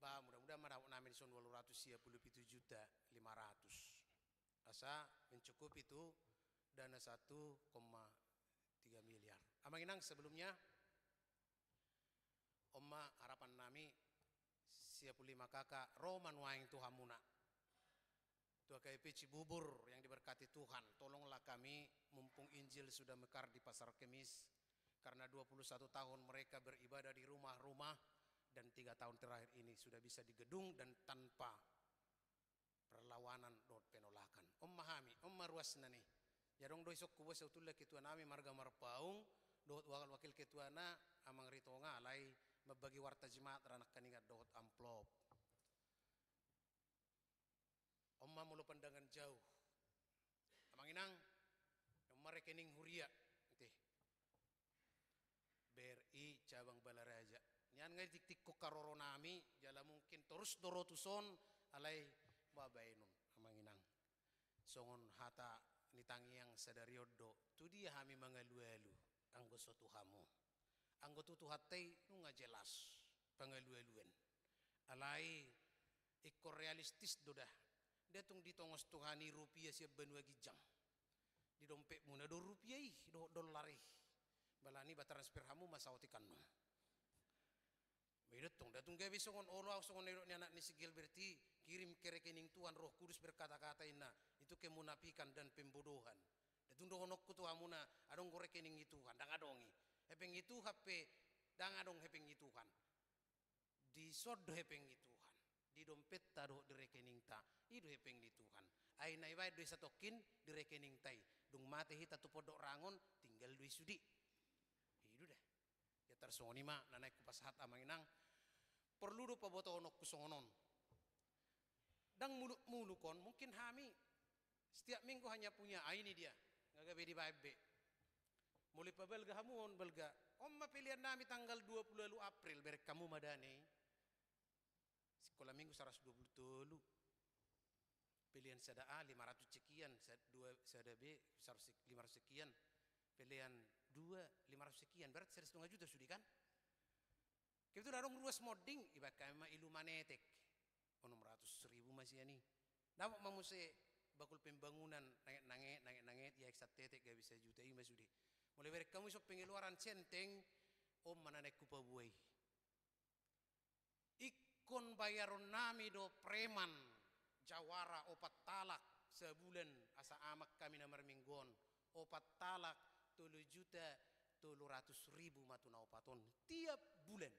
Bah mudah-mudahan madaw namin son 237 juta 500. Asa mencukupi itu dana 1,3 miliar. Amanginang sebelumnya Oma harapan nami 55 kakak Roman waing Tuhamuna. Tua KP Cibubur yang diberkati Tuhan, tolonglah kami mumpung Injil sudah mekar di Pasar Kemis karena 21 tahun mereka beribadah di rumah-rumah dan 3 tahun terakhir ini sudah bisa di gedung dan tanpa perlawanan dot penolakan. Om mahami, om marwasna nih. Jadong doi sok kubo sautulla ketua nami marga marpaung dot wakil ketuana amang ritonga alai membagi warta jemaat ranak kaningat dot amplop. Om mulu pandangan jauh. Amang inang nomor rekening huria teh. BRI cabang Balaraja. Nyan ngai tik-tik ko karoro nami jala mungkin terus dorotuson alai babainun amanginang songon hata nitangiang sadariodo tu dia hami mangalualu anggo sotu hamu anggo tutu hatay nunga jelas pangalualuen alai ikor realistis dodah datong ditongos tuhani rupiah siap benua gijang di dompet muna do rupiah do dollar balani batransfer hamu masautikan no. Beidotong datung gabi songon olo songon nero ni anak ni si Gilberti kirim ke rekening Tuhan Roh Kudus berkata-kata ina itu kemunafikan dan pembodohan. Datung dohonok kutu hamuna adong go rekening itu Tuhan dang adongi. Hepeng itu HP dang adong hepeng itu Tuhan. Di sod hepeng itu Tuhan. Di dompet taruh di rekening ta. Itu hepeng di Tuhan. Ai nai bae duit satokin di rekening tai. Dung mate hita tu podok rangon tinggal duit sudi. Itu deh. Ya tersoni ma nanai kupas hat amanginang perlu do paboto onok kusongonon dang mulukon mungkin hami setiap minggu hanya punya ini dia ngagabe di babe mulai pabelga hamuon belga omma pilihan nami tanggal 20 April berek kamu madane sekolah minggu 120 pilihan sada A 500 sekian sada B 500 sekian pilihan 2 500 sekian berarti 1,5 juta sudah kan kita udah dong ruas modding iba kama ilu manetek 600.000 masih ini dapat mamuse bakul pembangunan nangit ya eksat tetek gak bisa juta ini sudah mulai dari kamu sok pengeluaran centeng om mana naik kupa buai ikon bayaron nami do preman jawara opat talak sebulan asa amak kami namar minggon opat talak 3.700.000 matuna opaton tiap bulan.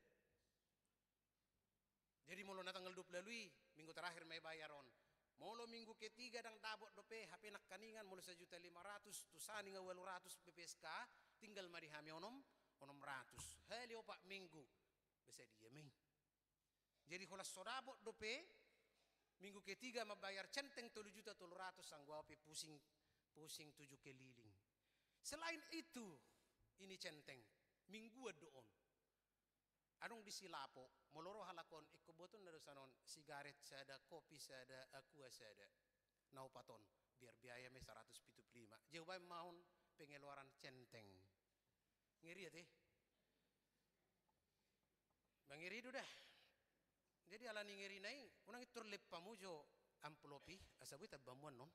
Jadi molo na tanggal 20 minggu terakhir may bayaron. Molo minggu ketiga dang dabot dope HP nak kaningan molo 1.500.000 tu sani nga 800 PPSK tinggal mari hami onom 600. Hali opak minggu bisa dia mei. Jadi holas sodabot dope minggu ketiga mabayar centeng 3.700.000 sanggup pusing 7 keliling. Selain itu, ini centeng, minggu doon. Anong disilapo, moloro halakon, ikuboton na sanon, sigaret sada, kopi sada, aqua sada, naupaton, biar biaya may 175. Jauh ba mahon pengeluaran centeng. Ngiri ya teh? Mangiri itu dah. Jadi ala ngiri nai, unang iturlip pamujo amplopi, asabuy tabamuan non.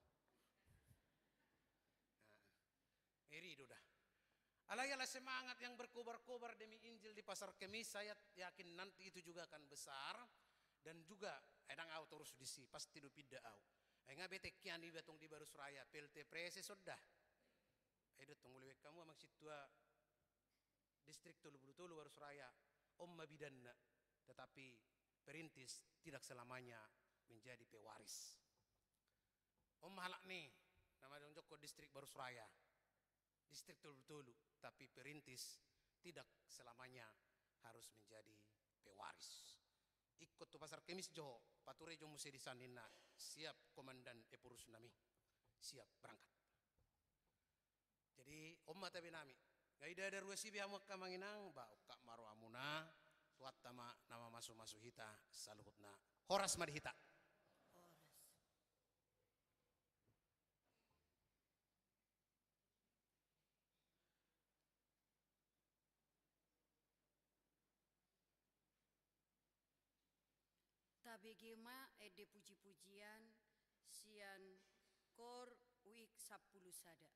Iri itu dah. Alayalah semangat yang berkobar-kobar demi Injil di Pasar Kemis, saya yakin nanti itu juga akan besar dan juga edang au terus disi pasti do pidda au. Enga bete kian di betong di Baru Suraya PLT prese sudah. Edo tunggu lewek kamu amang situa distrik Tulu Baru Suraya omma bidanna tetapi perintis tidak selamanya menjadi pewaris. Om halak nih nama dong Joko distrik Baru Suraya. Distrik Tulu, tapi perintis tidak selamanya harus menjadi pewaris. Ikut tu Pasar Kemis jo, pature jo musi disanina, siap komandan Epurus nami, siap berangkat. Jadi omma tabi nami, gaida ada ruasi bihamu kamanginang, ba kak maru amuna, tuat tama nama masu hita, saluhutna, horas madhita. Tabegema ede puji-pujian sian kor uik 10 sada.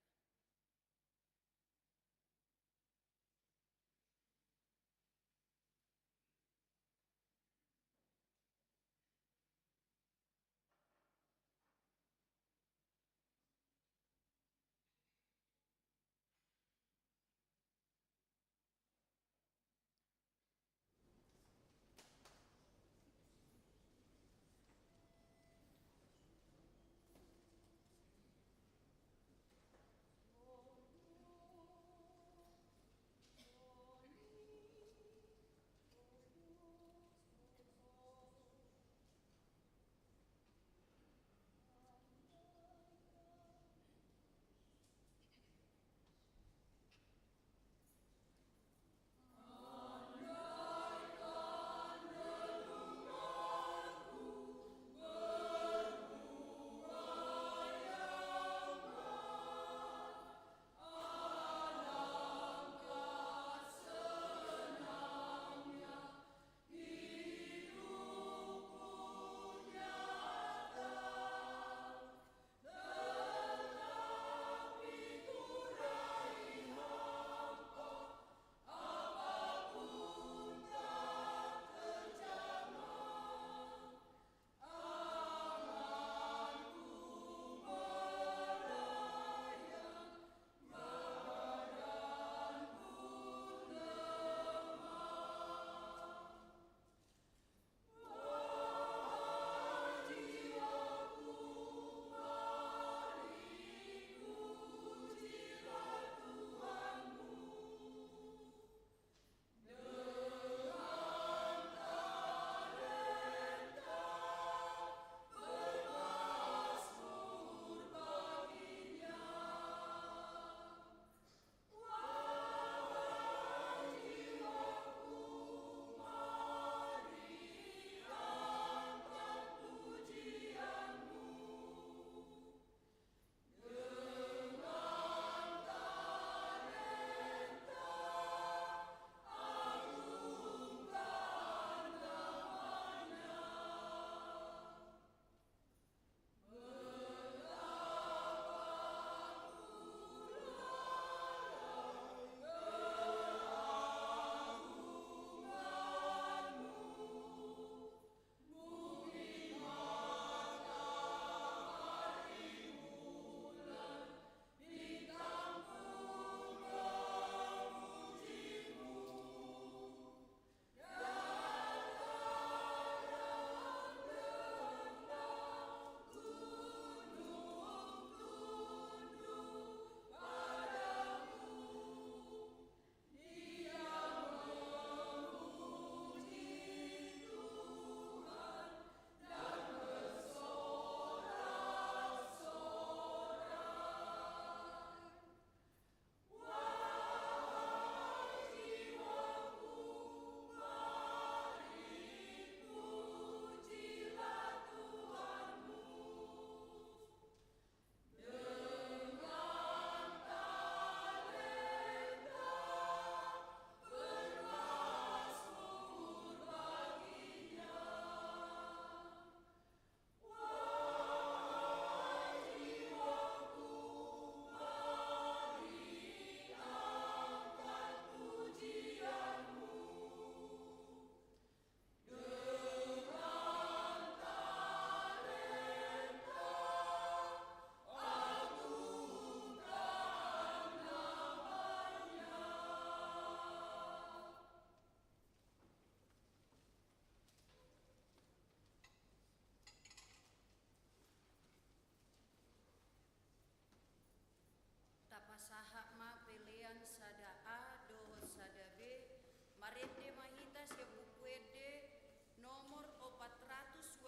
Parede mahita sia buku ede nomor 427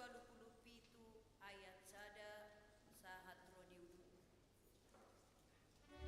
ayat sada sahat rodiudu. Sing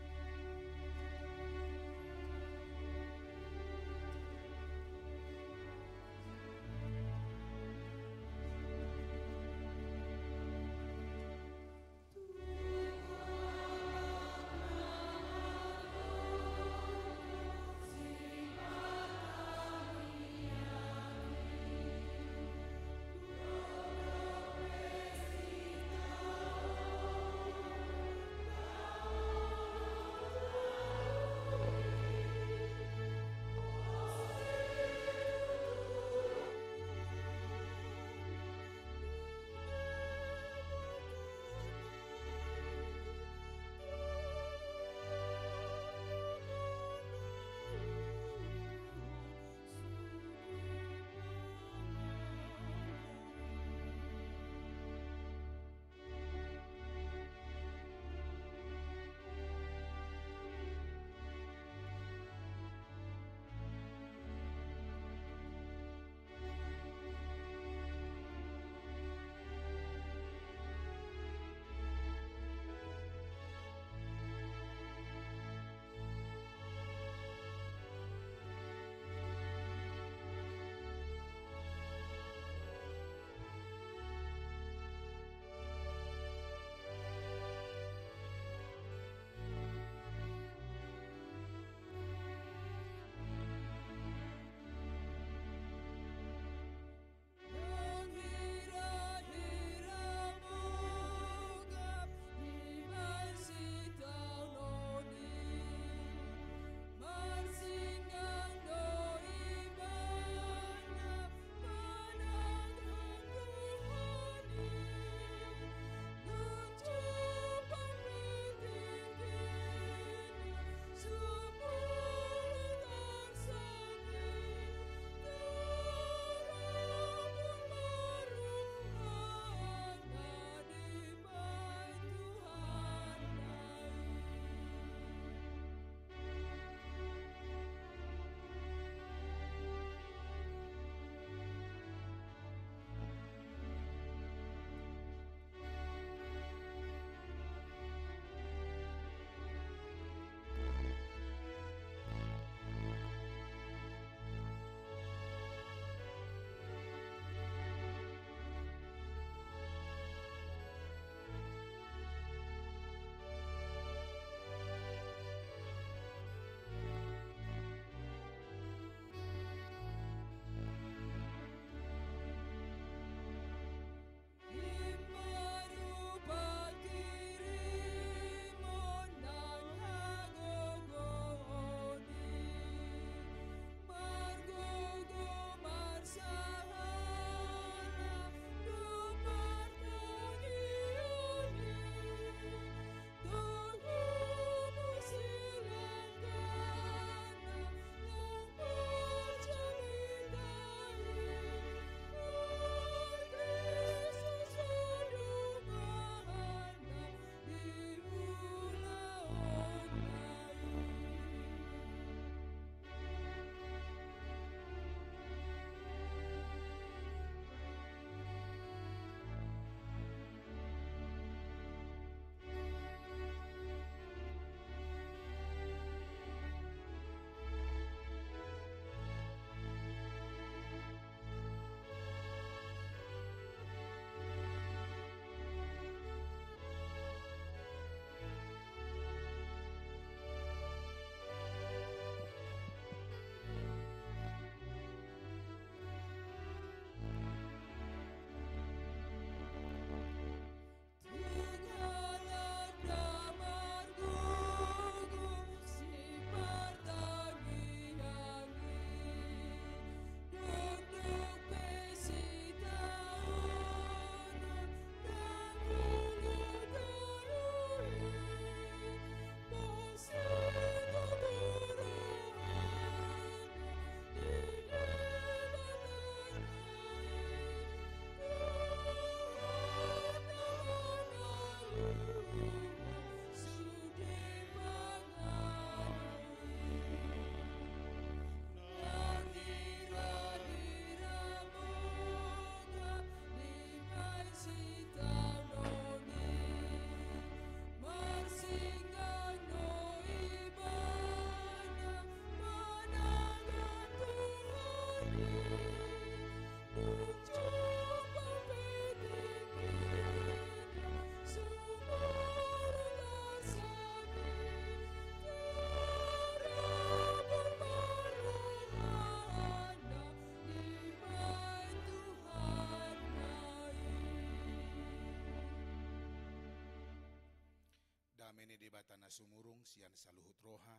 sumurung sian saluhut roha,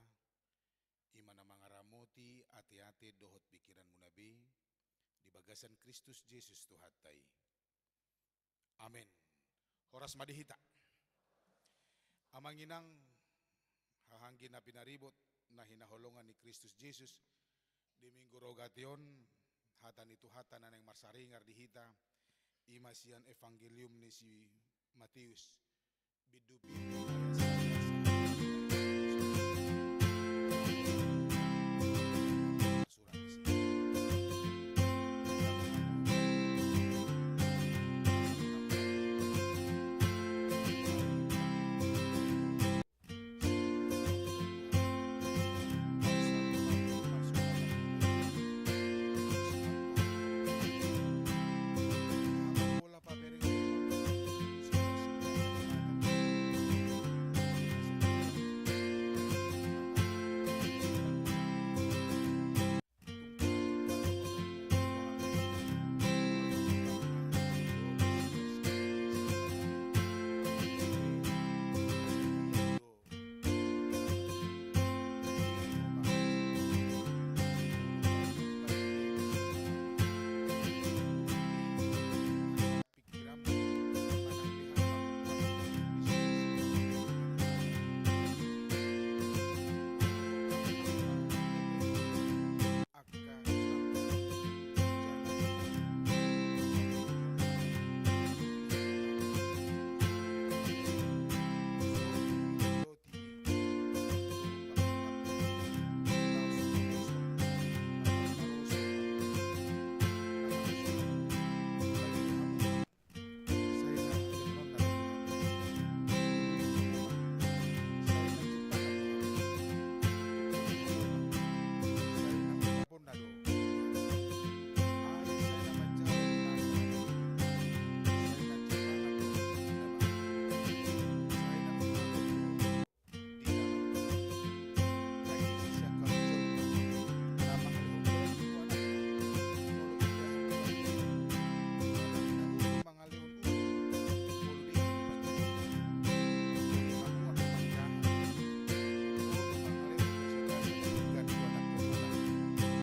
imana mangaramoti ate-ate dohot pikiran munabi, di bagasan Kristus Yesus Tuhatai. Amin. Horas madihita. Amanginang hahanggi na pinaribot na hinaholongan ni Kristus Jesus di minggu rogation hatan itu hatan na ng marsaringar dihita imasian evangelium ni si Matius bidupi surat ni si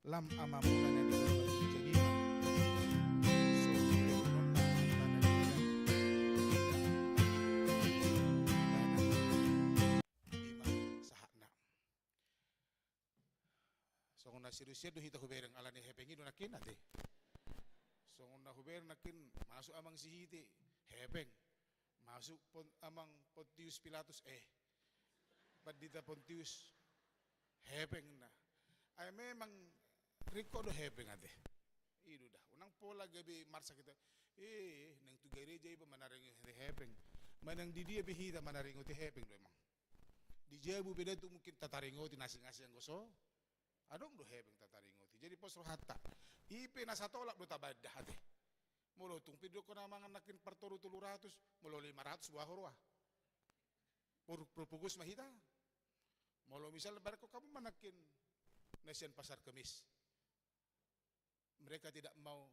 lam amamuna na di jadi so non na ima sahana so na sirusya do hita hubereng ala ni hepengi do nakin ate so na huber nakin masuk amang sihiti hepeng masuk amang Pontius Pilatus padita Pontius hepeng na ay memang Riko do hepeng ate. Idu dah. Unang pola gabi marsa kita. Nang tu gereja iba manaring hepeng. Manang di dia behita manaring uti hepeng do emang. Di jabu beda tu mungkin tataringoti nasi-nasi yang goso. Adong do hepeng tataringoti. Jadi pos rohata. Ipe nasatolak do tabadah ate. Mulo tung pido ko namang anakin partoru 300, mulo 500 buah horwa. Purpugus mahita. Mulo misal barko kamu manakin nasian pasar Kemis. Mereka tidak mau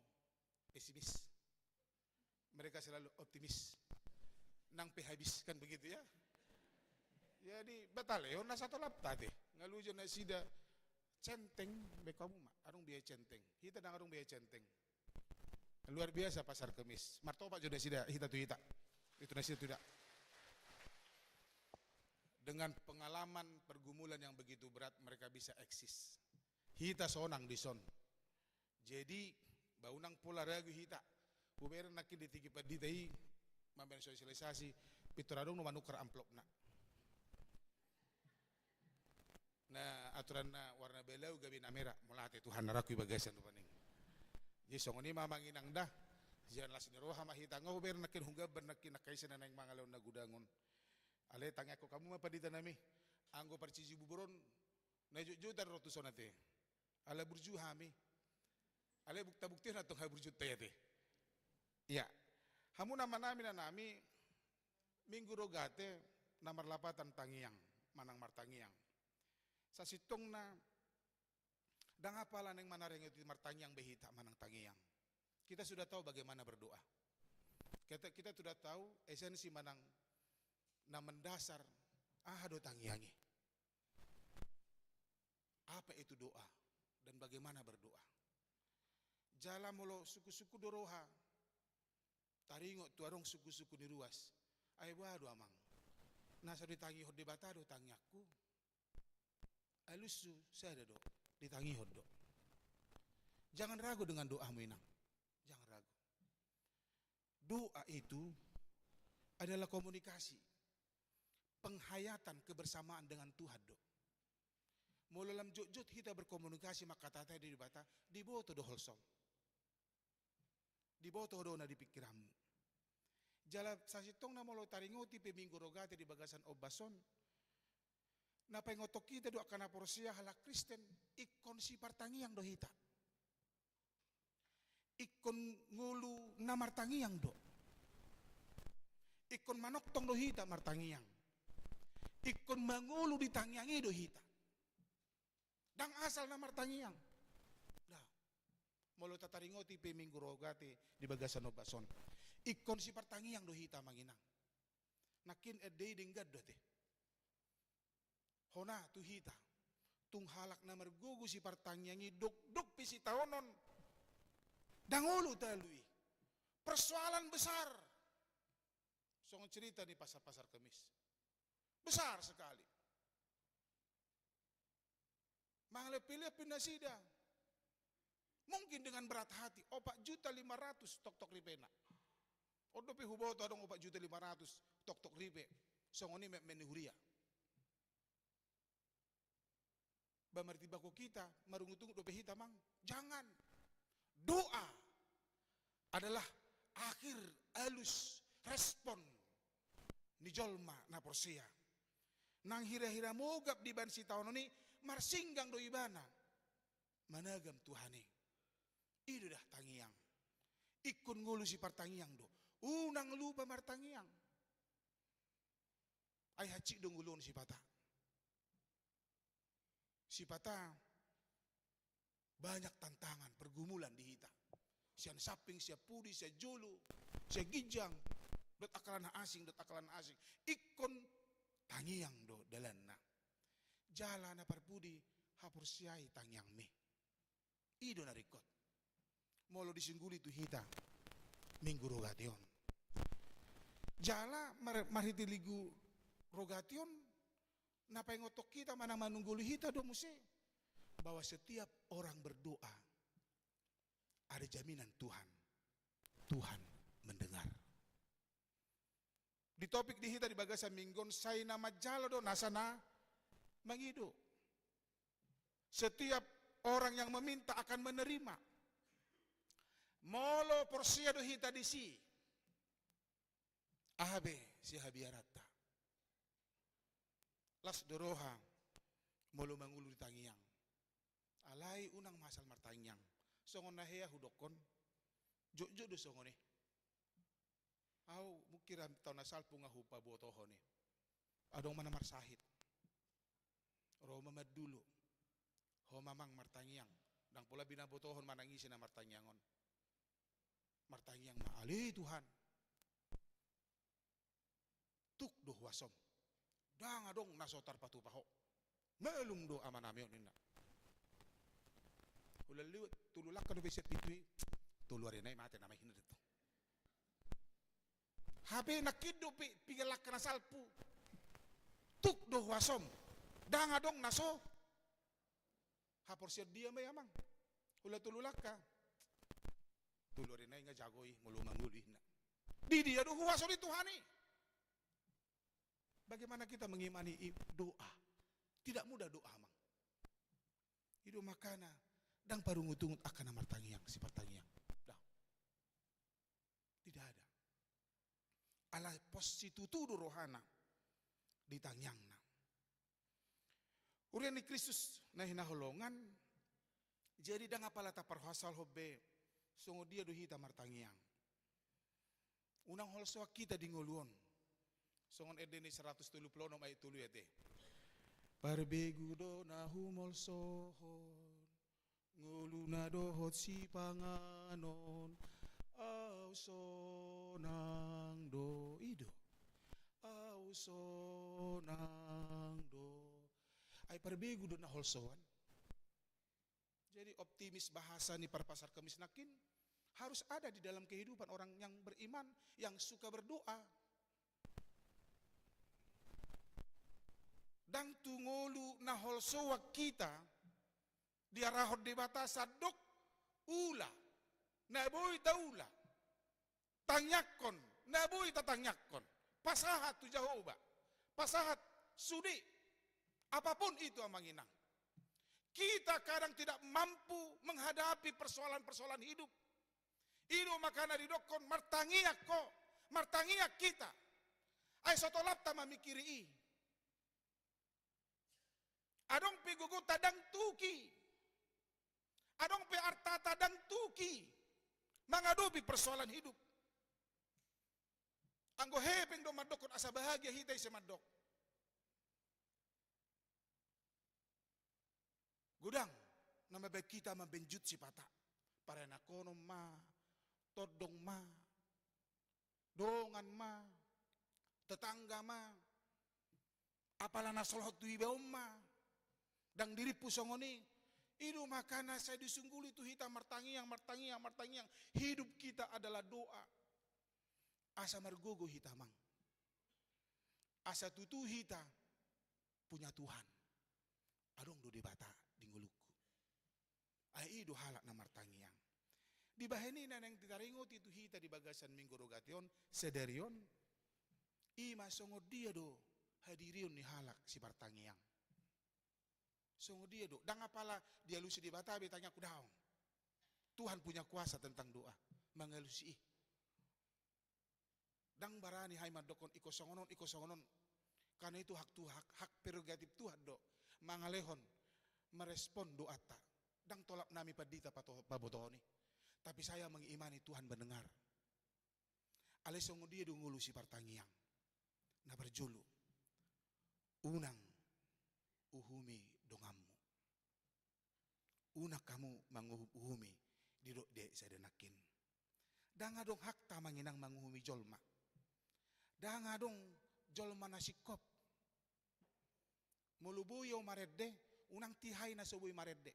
pesimis. Mereka selalu optimis. Nang habiskan begitu ya. Jadi bataleo na satu lap tadi. Ngalujo na sida centeng be kamu ma arung biaya centeng. Hita nang arung biaya centeng. Luar biasa pasar Kemis. Martoba jodoh sida hita tu hita. Itu na sida tidak. Dengan pengalaman pergumulan yang begitu berat mereka bisa eksis. Hita sonang di son. Jadi baunang pola ragu hita. Buber nakin ditigi paditai mamben sosialisasi pitoradong no manukar amplop na. Na aturan na warna belau gabi na merah mulate Tuhan naraku bagasan paning. Jadi songoni mamanginang dah. Jangan lasin roha mahita ngau ber nakin hunggab nakin nakaisa na nang mangalaw na gudangon. Ale tanya ko kamu mapadita nami. Anggo parciji buburon na jujutan rotuson ate. Ala burju hami. Ale bukta-bukti na itong haburjut tayo te. Ya, hamu naman namin na nami, minggu rogate, na marlapatan tangiyang, manang martangiyang. Sa sitong na, dangapala ng manaring ito martangiyang behita, manang tangiyang. Kita sudah tahu bagaimana berdoa. Kita sudah tahu esensi manang na mendasar do tangiangi. Apa itu doa dan bagaimana berdoa? Jala molo suku-suku doroha. Taringo tuarong suku-suku ni ruas. Ay wado amang. Nasa ditangi hod debata do tangiaku. Alusu saya do ditangi hod do. Jangan ragu dengan doamu inang. Jangan ragu. Doa itu adalah komunikasi. Penghayatan kebersamaan dengan Tuhan do. Mula lam jut kita berkomunikasi maka tata di bata diboto do holsom. Diboto do na di pikiranmu. Jala sasitong na molo taringoti pe minggu rogate di bagasan obason. Na pengotok kita do akan aporsia hala Kristen ikon si partangiang do hita. Ikon ngulu na martangiang do. Ikon manoktong do hita martangiang. Ikon mangulu di tangiangi do hita. Dang asal na martangiang. Dah. Molo tataringoti pe minggu rogate di bagasan obason. Ikon si partangiang do hita manginang. Nakin edei dinggad do te. Hona tu hita. Tung halak na margugu si partangiangi duk pisi taonon. Dangulu talui. Persoalan besar. Song cerita di pasar-pasar Kemis. Besar sekali. Mangle-pilih pinasida. Mungkin dengan berat hati. 4.500.000 tok-tok ripena. Odo pi huboto adong 4.500.000 tok-tok ripe. Songoni menihuria. Bamarti bako kita marungutung dope hita mang. Jangan. Doa adalah akhir alus respon ni jolma na porsia. Nang hira-hira mogap di ban si taon ini marsinggang do ibana. Managam Tuhane. Itu dah tangiang. Ikun ngulu si partangiang do. Unang lupa martangiang. Ay hacik dong ulun si pata. Si pata banyak tantangan, pergumulan di hita. Sian saping, siap pudi, siap julu, siap gijang. Dot akalan asing. Ikon tangiang do dalanna. Jala na parpudi hapur siai tangiang me. Ido na rikot. Molo disingguli tu hita. Minggu rogation. Jala maritiligu rogation. Napa ngotok kita mana manungguli hita do musi. Bahwa setiap orang berdoa ada jaminan Tuhan. Tuhan mendengar. Di topik di hita di bagasan minggon say nama jalo do nasana mangido. Setiap orang yang meminta akan menerima. Molo porsia do hita di si. Ahabe si habiarata. Las doroha molo mangulu di tangiang. Alai unang masal martangiang. Songon nahea hudokon. Jok do songone. Au mukiram tau nasal punga hupa botohone. Adong mana marsahit. Roma madulu. Ho mamang martangiang. Dang pula bina botohon manangisi na martangiangon. Martangiang maali Tuhan. Tuk do wasom. Dang adong nasotar patupaho. Melung do amanamyo nina. Ulaliwat tululak ka do beset pitui. Tuluarin ay mate namay hinad ito. Habe nakido pigalak ka na salpu. Tuk do wasom. Dang adong naso. Hapor siya dia may amang. Ula tululak ka. Tuluarin ay nga jagoy mulumanguli na. Di dia do wasom ni Tuhani. Bagaimana kita mengimani doa? Tidak mudah doa mang. Itu makana dang parungut-ungut akan amartangiang si partangiang. Dah. Tidak ada. Ala postitutu rohana di tangiangna. Urian ni Kristus na hinaholongan jadi dang apala taparhasal hobbe songo dia do hita martangiang. Unang holsoa kita di nguluon. Songon edeni 170 ay tulu ete. Parbegu do na humol sohon. Ngulu na dohot si panganon. Au sonang do ido. Au holso nang do. Ay parbigo do na holsoan. Jadi optimis bahasa ni para pasar Kemis nakin harus ada di dalam kehidupan orang yang beriman, yang suka berdoa. Dang tungolu na holsoa kita diarahod di batasa dok ula naboy taula tangyakon naboy tatangyakon pasahat tu Jehovah pasahat sudi apapun itu ang manginang. Kita kadang tidak mampu menghadapi persoalan-persoalan hidup. Ino makana didokon martangiak ko, martangiak kita. Ay sotolap ta mamikiri i. Adong pigugu tadang tuki. Adong pe arta tadang tuki. Menghadapi persoalan hidup. Anggo hepeng do madokon asa bahagia hitai semadok. Gudang nama baik kita membenjut si pata. Para nakono ma, todong ma, dongan ma, tetangga ma, apalah nasolhot tu ibaum ma, dang diri pusongoni, itu makana saya disungguli tu hita martangiang. Hidup kita adalah doa. Asa margogo hita mang. Asa tutu hita punya Tuhan. Adong do debata dingguluku. Ai do halak na martangiang. Di baheni na nang titaringot itu hita di bagasan minggu rogation sederion. Ima songo dia do hadirion ni halak si martangiang. Songo dia do. Dang apala dia lusi di batabe tanya ku daong. Tuhan punya kuasa tentang doa. Mangalusi. Dang barani hai madokon iko songonon. Karena itu hak prerogatif Tuhan do. Mangalehon merespon doa ta. Dang tolak nami padita pabotoni. Tapi saya mengimani Tuhan mendengar. Ale songo dia dungulu si partangiang. Na berjulu. Unang uhumi dongammu. Unak kamu manguhumi didok de sadenakin. Dang adong hak ta manginang manguhumi jolma. Dang adong jolma nasikop. Mulubuyo maredde, unang tihay na subuy maredde.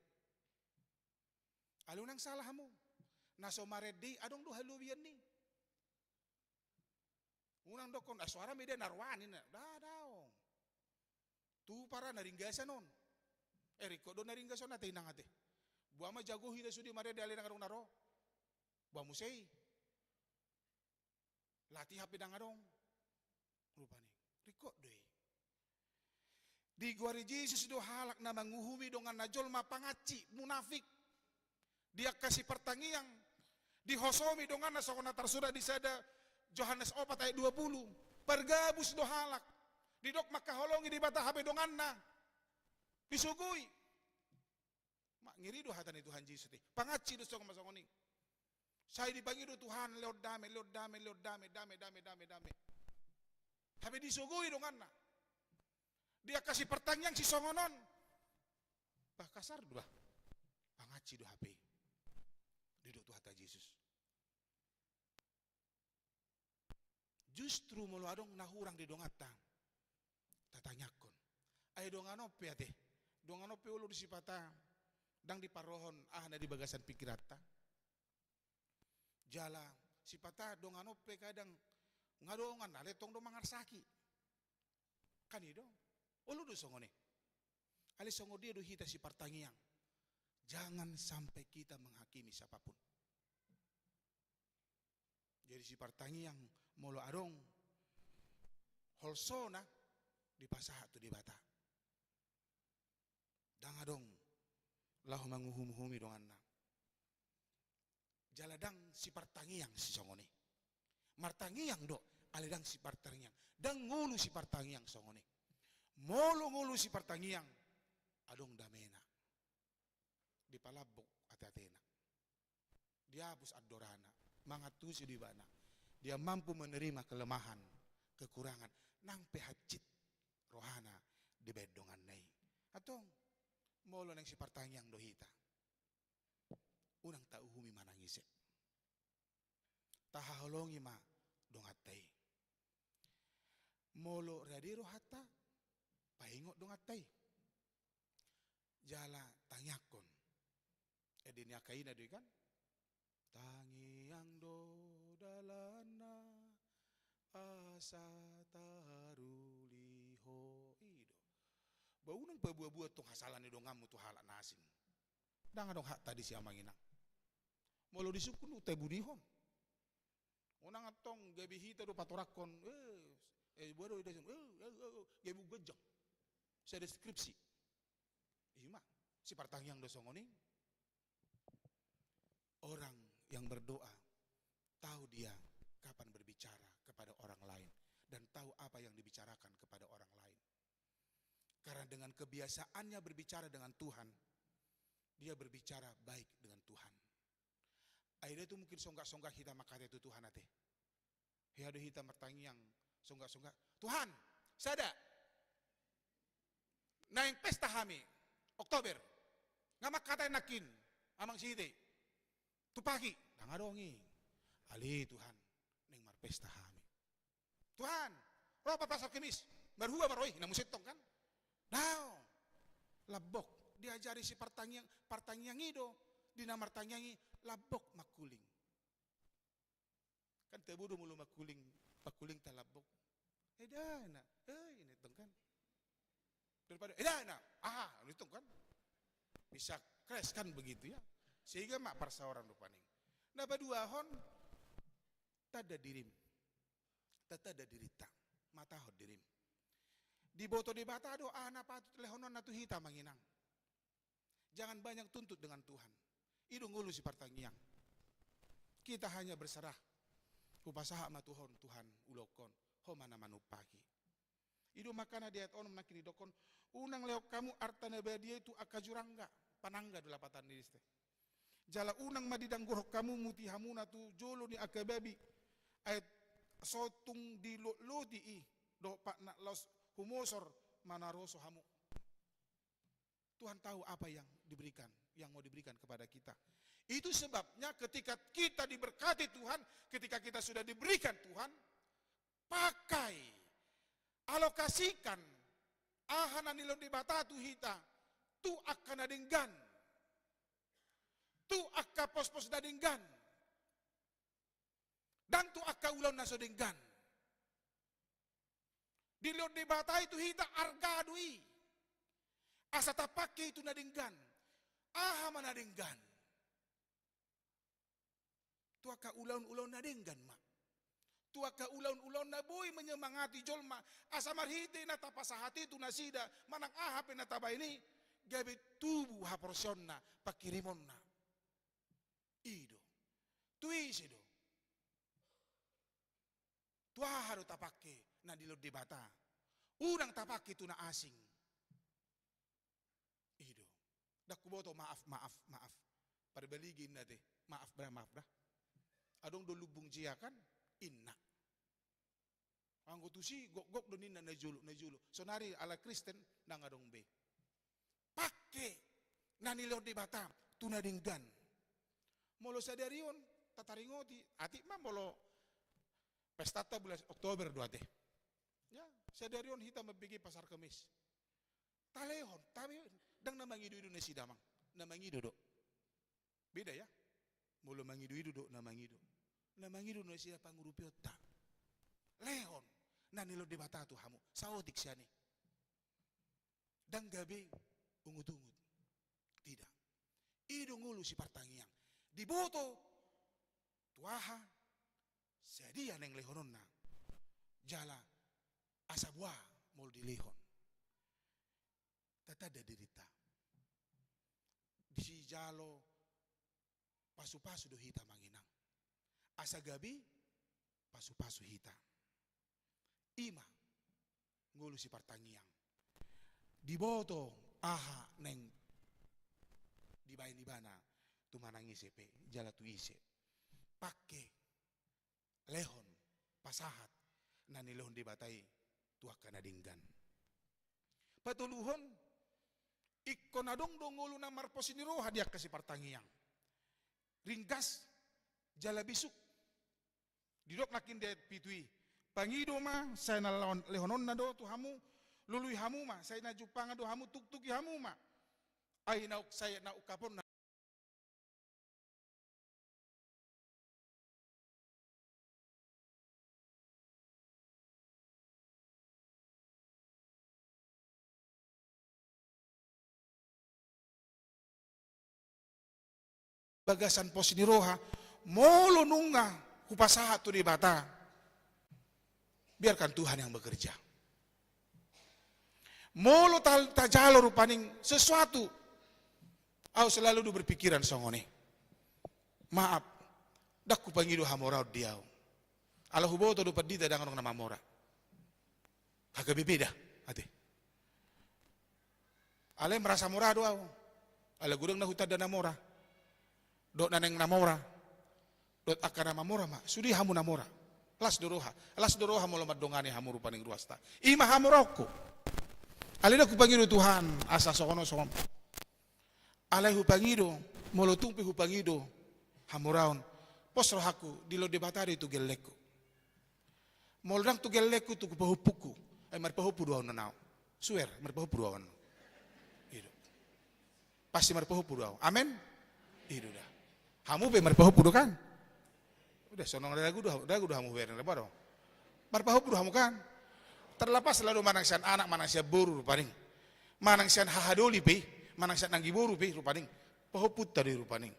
Alunang salahmu, naso maredde, adong do halubian ni. Unang dokon, aswara mede narwanin na, dadaong. Tu para naringgasan non. Eriko do naringgasan natin nang ate. Buama jago hida sudi maredde alin nang naro. Buamu sei. Latih hapi dang adong. Rupani, riko doi. Di guari Yesus do halak na manguhumi dongan najol mapangaci munafik. Dia kasih pertangiang. Dihosomi dongan na sokona tersudah di sada Yohanes 4 ayat 20. Pergabus do halak. Didok makaholongi di bata habe dongan na. Disugui. Mak ngiri do hatan Tuhan Yesus. Pangaci do sokona masongoni. Saya dipanggil do Tuhan lewat dame. Habe disugui dongan na. Dia kasih pertanyaan si songonon. Bah kasar dua. Pangaci do HP. Duduk tu hata Yesus. Justru mulu adong nahurang di dongata. Tatanyakon. Ay donganope ate. Donganope ulu disipata. Dang di parohon na di bagasan pikirata. Jala sipata donganope kadang ngadongan aletong do mangarsaki. Kanido. Ulu do songone. Ali songo dia do hita si partangiang. Jangan sampai kita menghakimi siapapun. Jadi si partangiang molo adong holsona di pasaha tu di bata. Dang adong lahu manguhum-humi donganna. Jaladang si partangiang si songone. Martangiang do alidang si partangiang. Dang ngulu si partangiang songone. Molo ngulu si partangiang adong damena di palabok ate-atena diabus adorana mangatusi di bana dia mampu menerima kelemahan kekurangan nang pehacit rohana di bedongan nai atong molo nang si partangiang dohita unang tauhumi manangise tahaholongi ma dongatai Molo radero hatta paingot dong atai. Jala tanyakon. Dinya kaina doi kan. Tangiang do dalana asa taruliho ido. Baunang pabuah-buah tong hasalan dong ngamu tu halak nasing. Danga dong hak tadi siya manginang. Molo disukun utai budihon. Unang atong gabi hita do patorakon. Baru ida gabi gejang. Saya deskripsi. Ima si partangyang do songoning. Orang yang berdoa tahu dia kapan berbicara kepada orang lain dan tahu apa yang dibicarakan kepada orang lain. Karena dengan kebiasaannya berbicara dengan Tuhan, dia berbicara baik dengan Tuhan. Akhirnya itu mungkin songgak-songgak kita makanya itu Tuhan ate. Hiadu kita bertanya yang songgak-songgak, Tuhan, sada. Naing pesta kami, Oktober, ngamak kata nakin, amang sihite. Tu pagi, dangadongi. Ali Tuhan, neng marpesta kami. Tuhan, ropa pasar kemis, barhua baroi, namun setong kan? Now, labok, diajari si partanyang ido, dinamar tanyangi, labok makuling. Kan tebudo mulu makuling talabok. Dana, ini tong kan? Daripada, dana, ini tong kan? Bisa crash kan begitu ya? Sehingga mak parsa orang rupaning. Nah baduahon tada dirim. Tada dirita. Matahod dirim. Di boto di bata do ana patut lehonon natu hita manginang. Jangan banyak tuntut dengan Tuhan. Idu ngulu si partangiang. Kita hanya berserah. Kupasaha matuhon Tuhan ulokon. Ho mana manupagi. Idu makana diat onom nakini dokon. Unang leok kamu artana badia itu akajurangga. Panangga dulapatan diriste. Jala unang madidang gorok kamu muti hamuna tu jolo ni akababi ayat sotung di lo di i do pak nak los humosor manaroso hamu. Tuhan tahu apa yang mau diberikan kepada kita. Itu sebabnya ketika kita diberkati Tuhan, ketika kita sudah diberikan Tuhan, pakai, alokasikan ahanan nilo di batatu hita, tu akan adenggan. Tu akka pos-pos dadinggan. Dan tu akka ulau naso dinggan. Di lo debata itu hita argadui. Asa tapake itu nadinggan. Aha manadinggan. Tu akka ulau nadinggan mak. Tu akka ulau na boy menyemangati jolma. Asa marhite na tapasahati itu nasida. Manang aha penataba ini. Gabi tubuh haporsyon na pakirimon na. Ido, tuis ido. Tua harus tapake na dilod di bata. Unang tapake tu na asing. Ido. Dak kuboto maaf. Perbeligin na de. Maaf bra. Adong do lubung jia kan inna. Anggo tu si gok do ninna na julu. Sonari ala Kristen nang adong be. Pake na nilod di bata tu na dinggan. Molo sadarion tataringoti ati mah molo pestata bulan Oktober 2 teh. Ya, sadarion hita mabigi pasar kemis. Talehon, tapi dang namangidu na si damang. Namangidu do. Beda ya. Molo mangidu do namangidu. Namangidu na siya pangurupiot ta. Lehon na nilo di bata tu hamu. Saotik siya ni. Dang gabi ungut-ungut. Tidak. Idungulu si partangiang. Diboto tuaha sedia neng lehonon na jala asabwa mol di lehon tata da dirita di jalo pasu-pasu do hita manginang asa gabi pasu-pasu hita ima ngulu si partangiang diboto aha neng dibain di bana tu manangi sepe jala tu ise pakai lehon pasahat nani lehon dibatai tu akan adinggan patuluhon ikon adong dongulu namar posiniro hadiah kasih partangiang ringgas jala bisuk didok nakin det pitui pangido ma saya na lehonon na do tu hamu lului hamu ma saya na jupanga do hamu tuktuki hamu ma ai na saya na ukapon na bagasan pos ni roha molo nunga kupasaha tu di bata. Biarkan Tuhan yang bekerja. Molo tajalo rupaning sesuatu. Aku selalu berpikiran songone. Maaf, dak ku pangido hamora diau. Ala huboto do padita dengan nama mora. Kagak bebeda ate. Ale merasa mora do aku. Ala gudang na huta dana mora. Dot naneng namora, dot akana mamora ma, sudi hamu namora, las doroha molo madongane hamu rupaning ruasta, ima hamuroko, alida ku pangido Tuhan, asa sokono sokom, alai hu pangido, molo tumpi hu pangido, hamuraon, pos rohaku, dilo debatari tu geleko, molo dang tu geleko tu kupahupuku, ay marpahupu duaon nanao, suer marpahupu duaon, pasti marpahupu duaon, amen, itu dah. Hamu be marpahupu do kan? Udah sonong dagu do hamu be na baro. Marpahupu do hamu kan? Terlepas lalu manang sian anak manang sian boru rupaning. Manang sian hahadoli pe, manang sian nanggi boru pe rupaning. Pahuput tadi rupaning.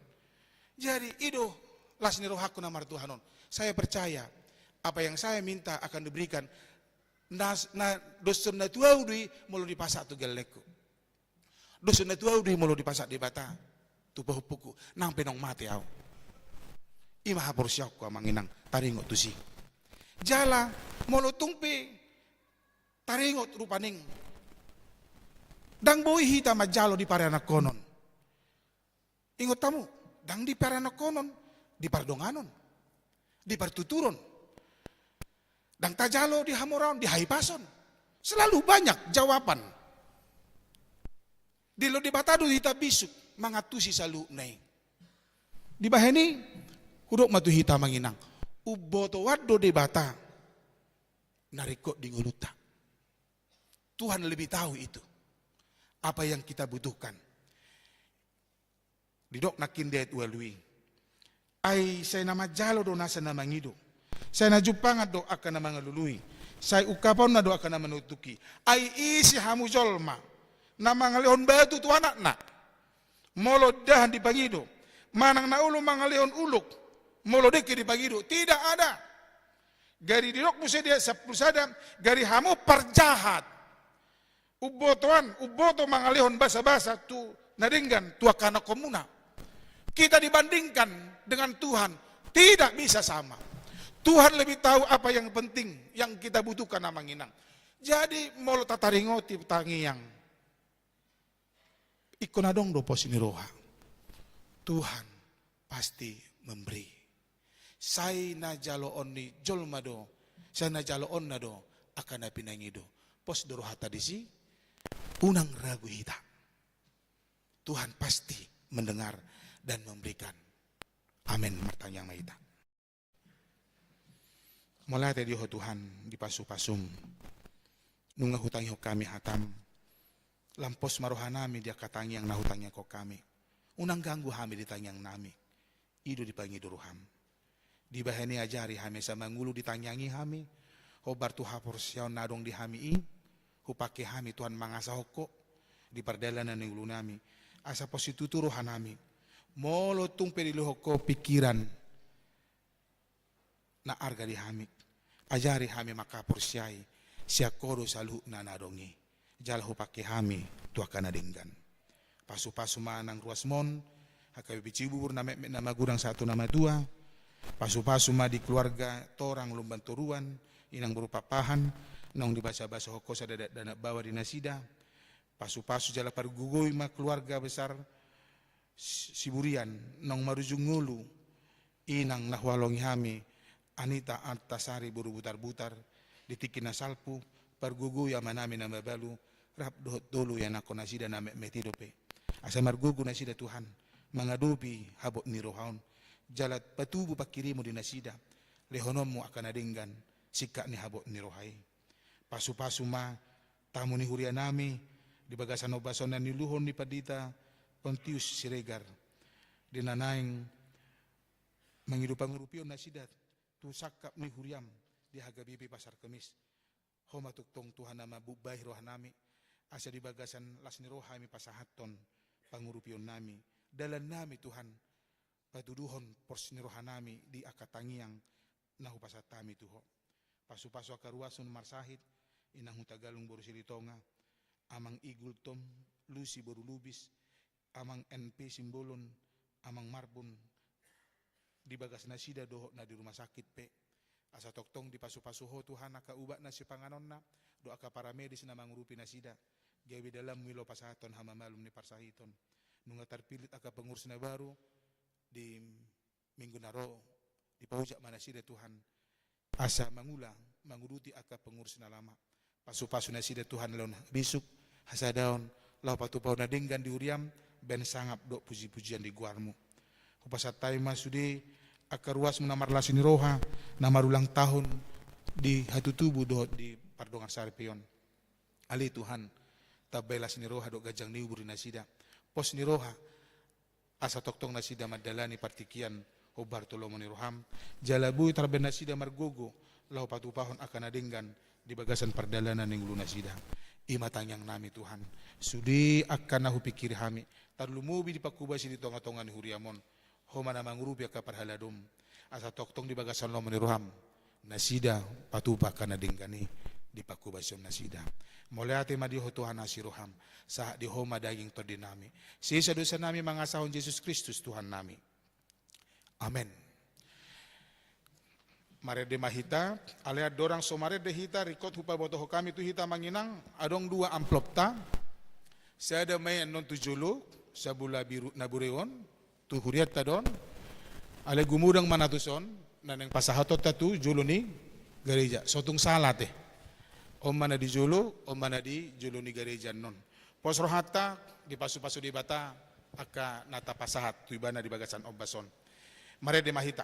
Jadi ido lasni rohaku namar Tuhanon. Saya percaya apa yang saya minta akan diberikan. Dosen na tuau dui mulu dipasak tu geleko. Dosen na tuau dui mulu dipasak di bata. Tu pahupuku nang penong mati au. Ima hapor siak ko manginang taringot tu si. Jala molo tungpe taringot rupaning. Dang boy hita majalo di parana konon. Ingot tamu, dang di parana konon, di pardonganon, di partuturon. Dang tajalo di hamoraon, di haipason. Selalu banyak jawaban. Di lo di batado hita bisuk. Mangatusi salu nai. Di baheni kudok matu hita manginang. Uboto wado de bata. Narikot di nguluta. Tuhan lebih tahu itu. Apa yang kita butuhkan. Didok nakin deet walui. Ay saya nama jalo do nasa nama ngido. Saya na jupangat do akan nama ngalului. Saya ukapan na do akan nama nutuki. Ay isi hamu jolma. Nama ngalihon batu tu anak nak. Molo dahan di pangido, manang na ulo mangalion uluk, molo deki di pangido, tidak ada. Gari dirok musa dia sapusada, gari hamu parjahat. Uboto mangalion basa-basa tu naringgan tua kana komuna. Kita dibandingkan dengan Tuhan, tidak bisa sama. Tuhan lebih tahu apa yang penting, yang kita butuhkan namang inang. Jadi molo tataringoti tangiyang. Ikonadong do posini roha. Tuhan pasti memberi. Sai na jalo onni jolmado, sai na jalo onna do akan pinangido. Pos do roha tadi si unang ragu hita. Tuhan pasti mendengar dan memberikan. Amin martanya maita. Mulai tadi ho Tuhan di pasu-pasum. Nunga hutangi ho kami hatam. Lampos marohanami dia katangi yang nahutangnya kok kami. Unang ganggu hami ditangyang nami. Ido dipangi duruham. Di bahani ajari hami sama ngulu ditanyangi hami. Hobar tu hapor siaw nadong di hami i. Hupake hami Tuhan mangasa hoko. Di pardalanan ni ulu nami. Asa positutu rohanami. Molo tumpe di hoko pikiran. Na arga di hami. Ajari hami makapor siai. Siakoro salu na nadongi. Jalahu pakai hami tua kana dinggan. Pasu-pasu manang ruas mon, hakabi bicibur nama gudang satu nama dua. Pasu-pasu ma di keluarga torang lumban turuan, inang berupa pahan, nong dibaca-baca hokos ada dana bawa di nasida. Pasu-pasu jala pargugoi ma keluarga besar Siburian, nong marujung ngulu, inang nahwalongi hami, Anita Antasari buru butar-butar, ditikin nasalpu, pargugui amanami nama balu, rap dohot dulu yang aku nasida nama metidope. Asa margugu nasida Tuhan, mengadupi habot ni rohaun, jalat patubu pakirimu di nasida, lehonomu akan adenggan, sikak ni habot ni rohai. Pasu-pasu ma tamu ni huria nami di bagasan obason ni luhon ni padita Pontius Siregar dinanaing mangidu pangurupion na sidat tu sakap ni huriam di Hagabibi Pasar Kemis. Homa tuktong Tuhan nama bubay roh nami asa di bagasan las ni rohai mi pasahaton pangurupion nami dalan nami Tuhan patuduhon pors ni roh nami di akatangiang nahu pasatami tuho. Pasu-pasu akaruasun marsahit inang hutagalung boru silitonga amang igul tom lusi boru lubis amang NP simbolon amang marbun di bagas nasida doho na di rumah sakit pe asa toktong di pasu-pasu ho Tuhan aka ubak na si panganon na doa ka para medis na mangurupi nasida gawe dalam milo pasahaton hama malum ni parsahiton nunga tarpilit aka pengurus na baru di minggu naro di paujak manasida Tuhan asa mangulang manguruti aka pengurus na lama pasu-pasu nasida Tuhan lawan bisuk hasadaon lau patupau na denggan di uriam ben sangap dok puji-pujian di guarmu kupasatay masudi aka ruas menamar lasini roha namar ulang tahun di hatu tubuh dok di pardongan sarpion ali Tuhan tabay lasini roha dok gajang niuburi nasida pos ni roha asa toktong nasida madalani partikian o Bartolomo ni roham jalabui tarben nasida margogo lau patupahon akan adenggan di bagasan perdalanan ning ulu nasida imatang yang nami Tuhan sudi akan nahu pikir hami tarlumubi di pakubasi di tonga-tonga ni huriamon homa na mangurupi aka parhaladum asa toktong di bagasan lo meniruham nasida patupa kana denggani di pakubasi nasida moleate madiho Tuhan asiroham sah di homa daging to dinami sisa dosa nami mangasahon Yesus Kristus Tuhan nami amen. Marede mahita, alea dorang somarede hita rikot hupa botoho kami tu hita manginang adong 2 amplop ta. Saya ada main non tu julu, sabula biru nabureon, tu huriat tadon. Ale gumudang manatuson, naneng pasahatot tatu julu ni gereja. Sotung salat Om mana di julu, om mana di julu ni gereja non. Pos rohata di pasu-pasu di bata aka nata pasahat tu ibana di bagasan obason. Marede mahita.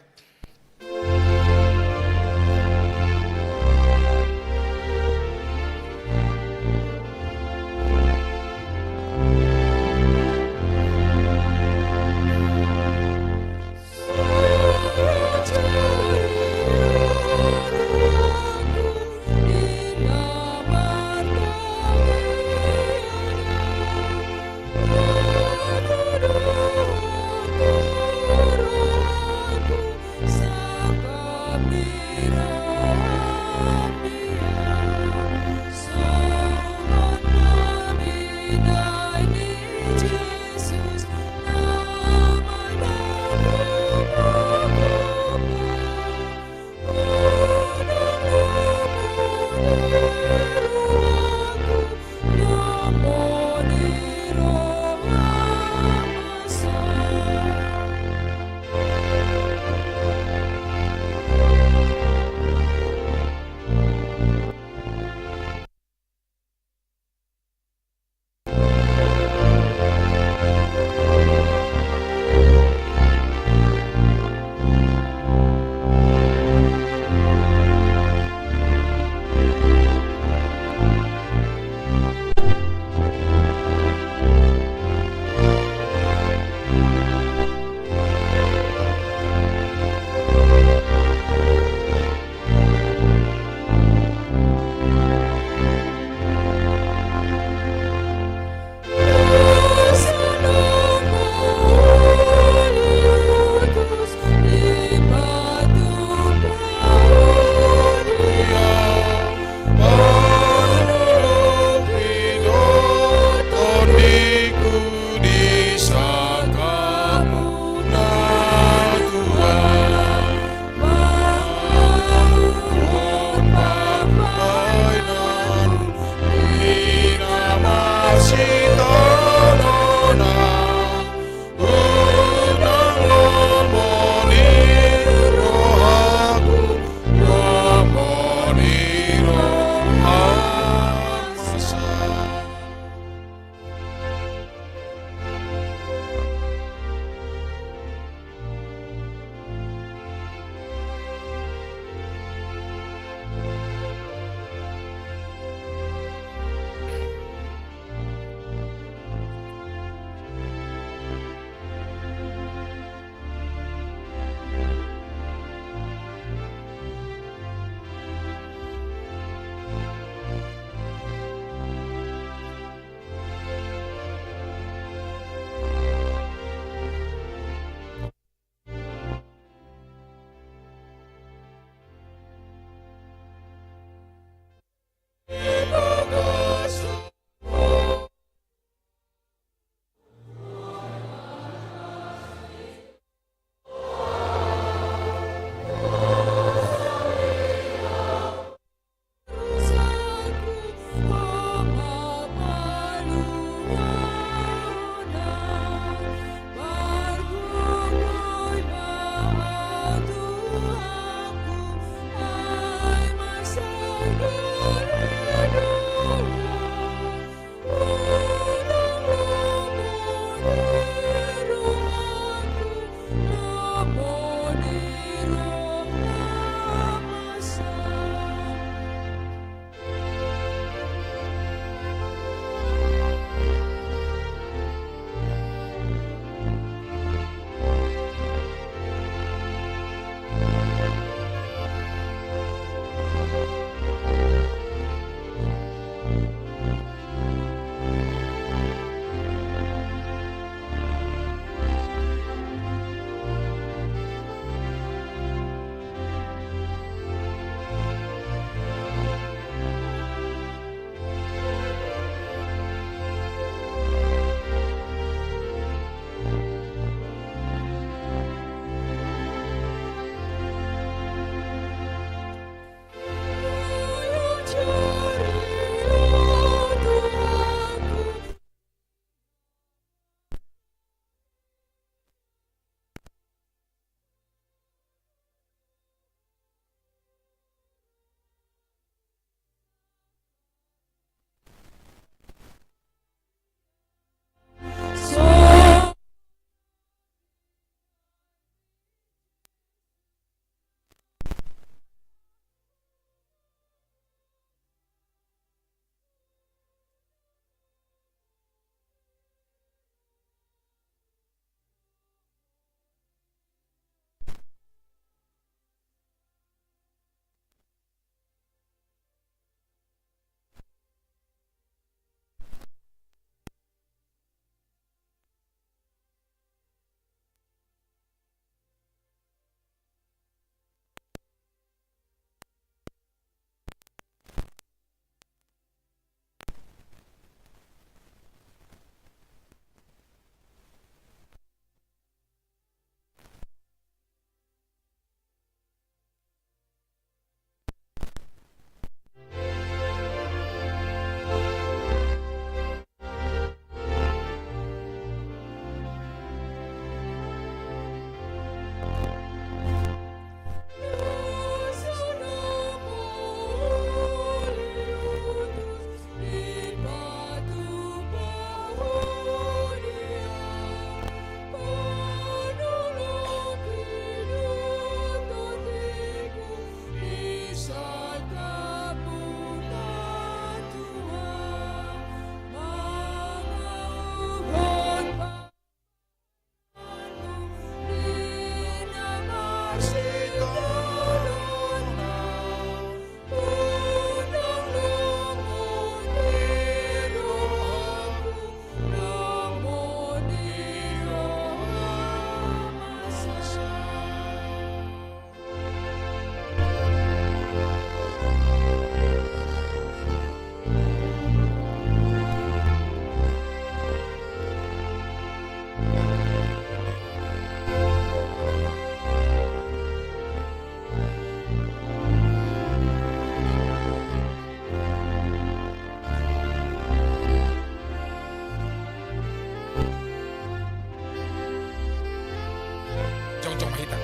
Jong Mahita.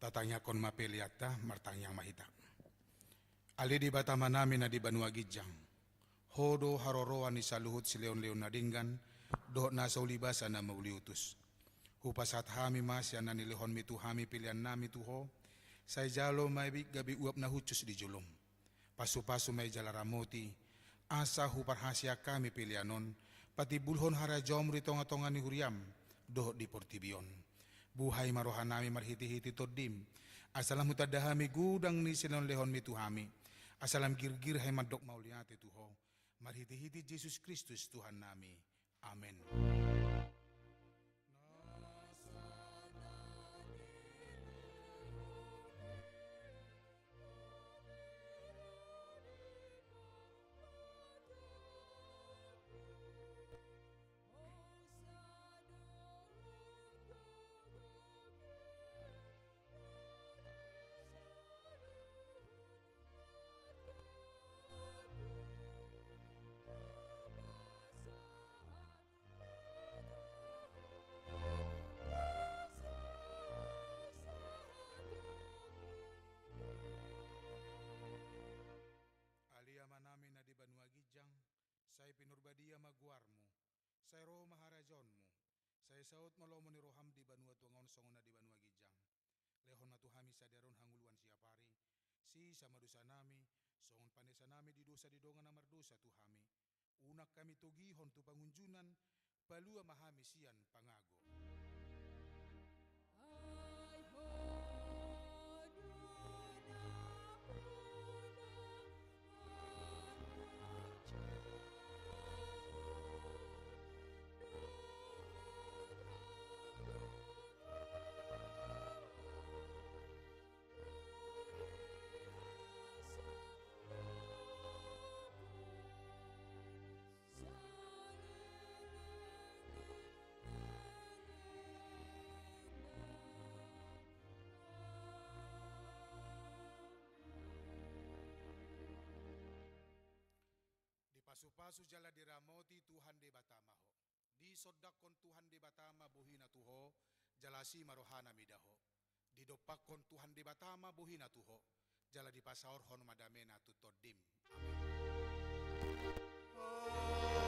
Tatanya kon mapeliata martanyang mahita. Ali di batama namin na di banua gijang. Hodo haroroan ni saluhut si leon-leon na dinggan, do nasa ulibasa na mauliutus. Hupasat hami masya na nilihon mitu hami pilihan nami tuho, say jalo may gabi uap na hucus di julom. Pasu-pasu may jalaramoti, asa huparhasya kami pilihanon, pati bulhon harajom ritonga-tonga ni huriam, do di portibion. Buhay marohan nami marhiti-hiti todim, asalam hutadahami gudang ni silon lehon mitu hami, asalam girgir hay madok mauliate tuho, marhiti-hiti Yesus Kristus Tuhan nami. Amin. Say pinurbadia magwarmo, say ro maharajonmo, say saut malomo ni roham di banua tuangon songon na di banua gijang. Lehon matuhami sadaron hanguluan siapari, si samadusa nami, songon panesa nami di dosa di dongan amardosa tuhami. Unak kami togihon tu pangunjunan, palua mahami sian pangago. masu jala diramoti Tuhan de batama ho. Di sodakon Tuhan de batama buhina tuho, jalasi marohana midaho. Di dopakon Tuhan de batama buhina tuho, jala di pasaor hon madamena tutodim. Amin.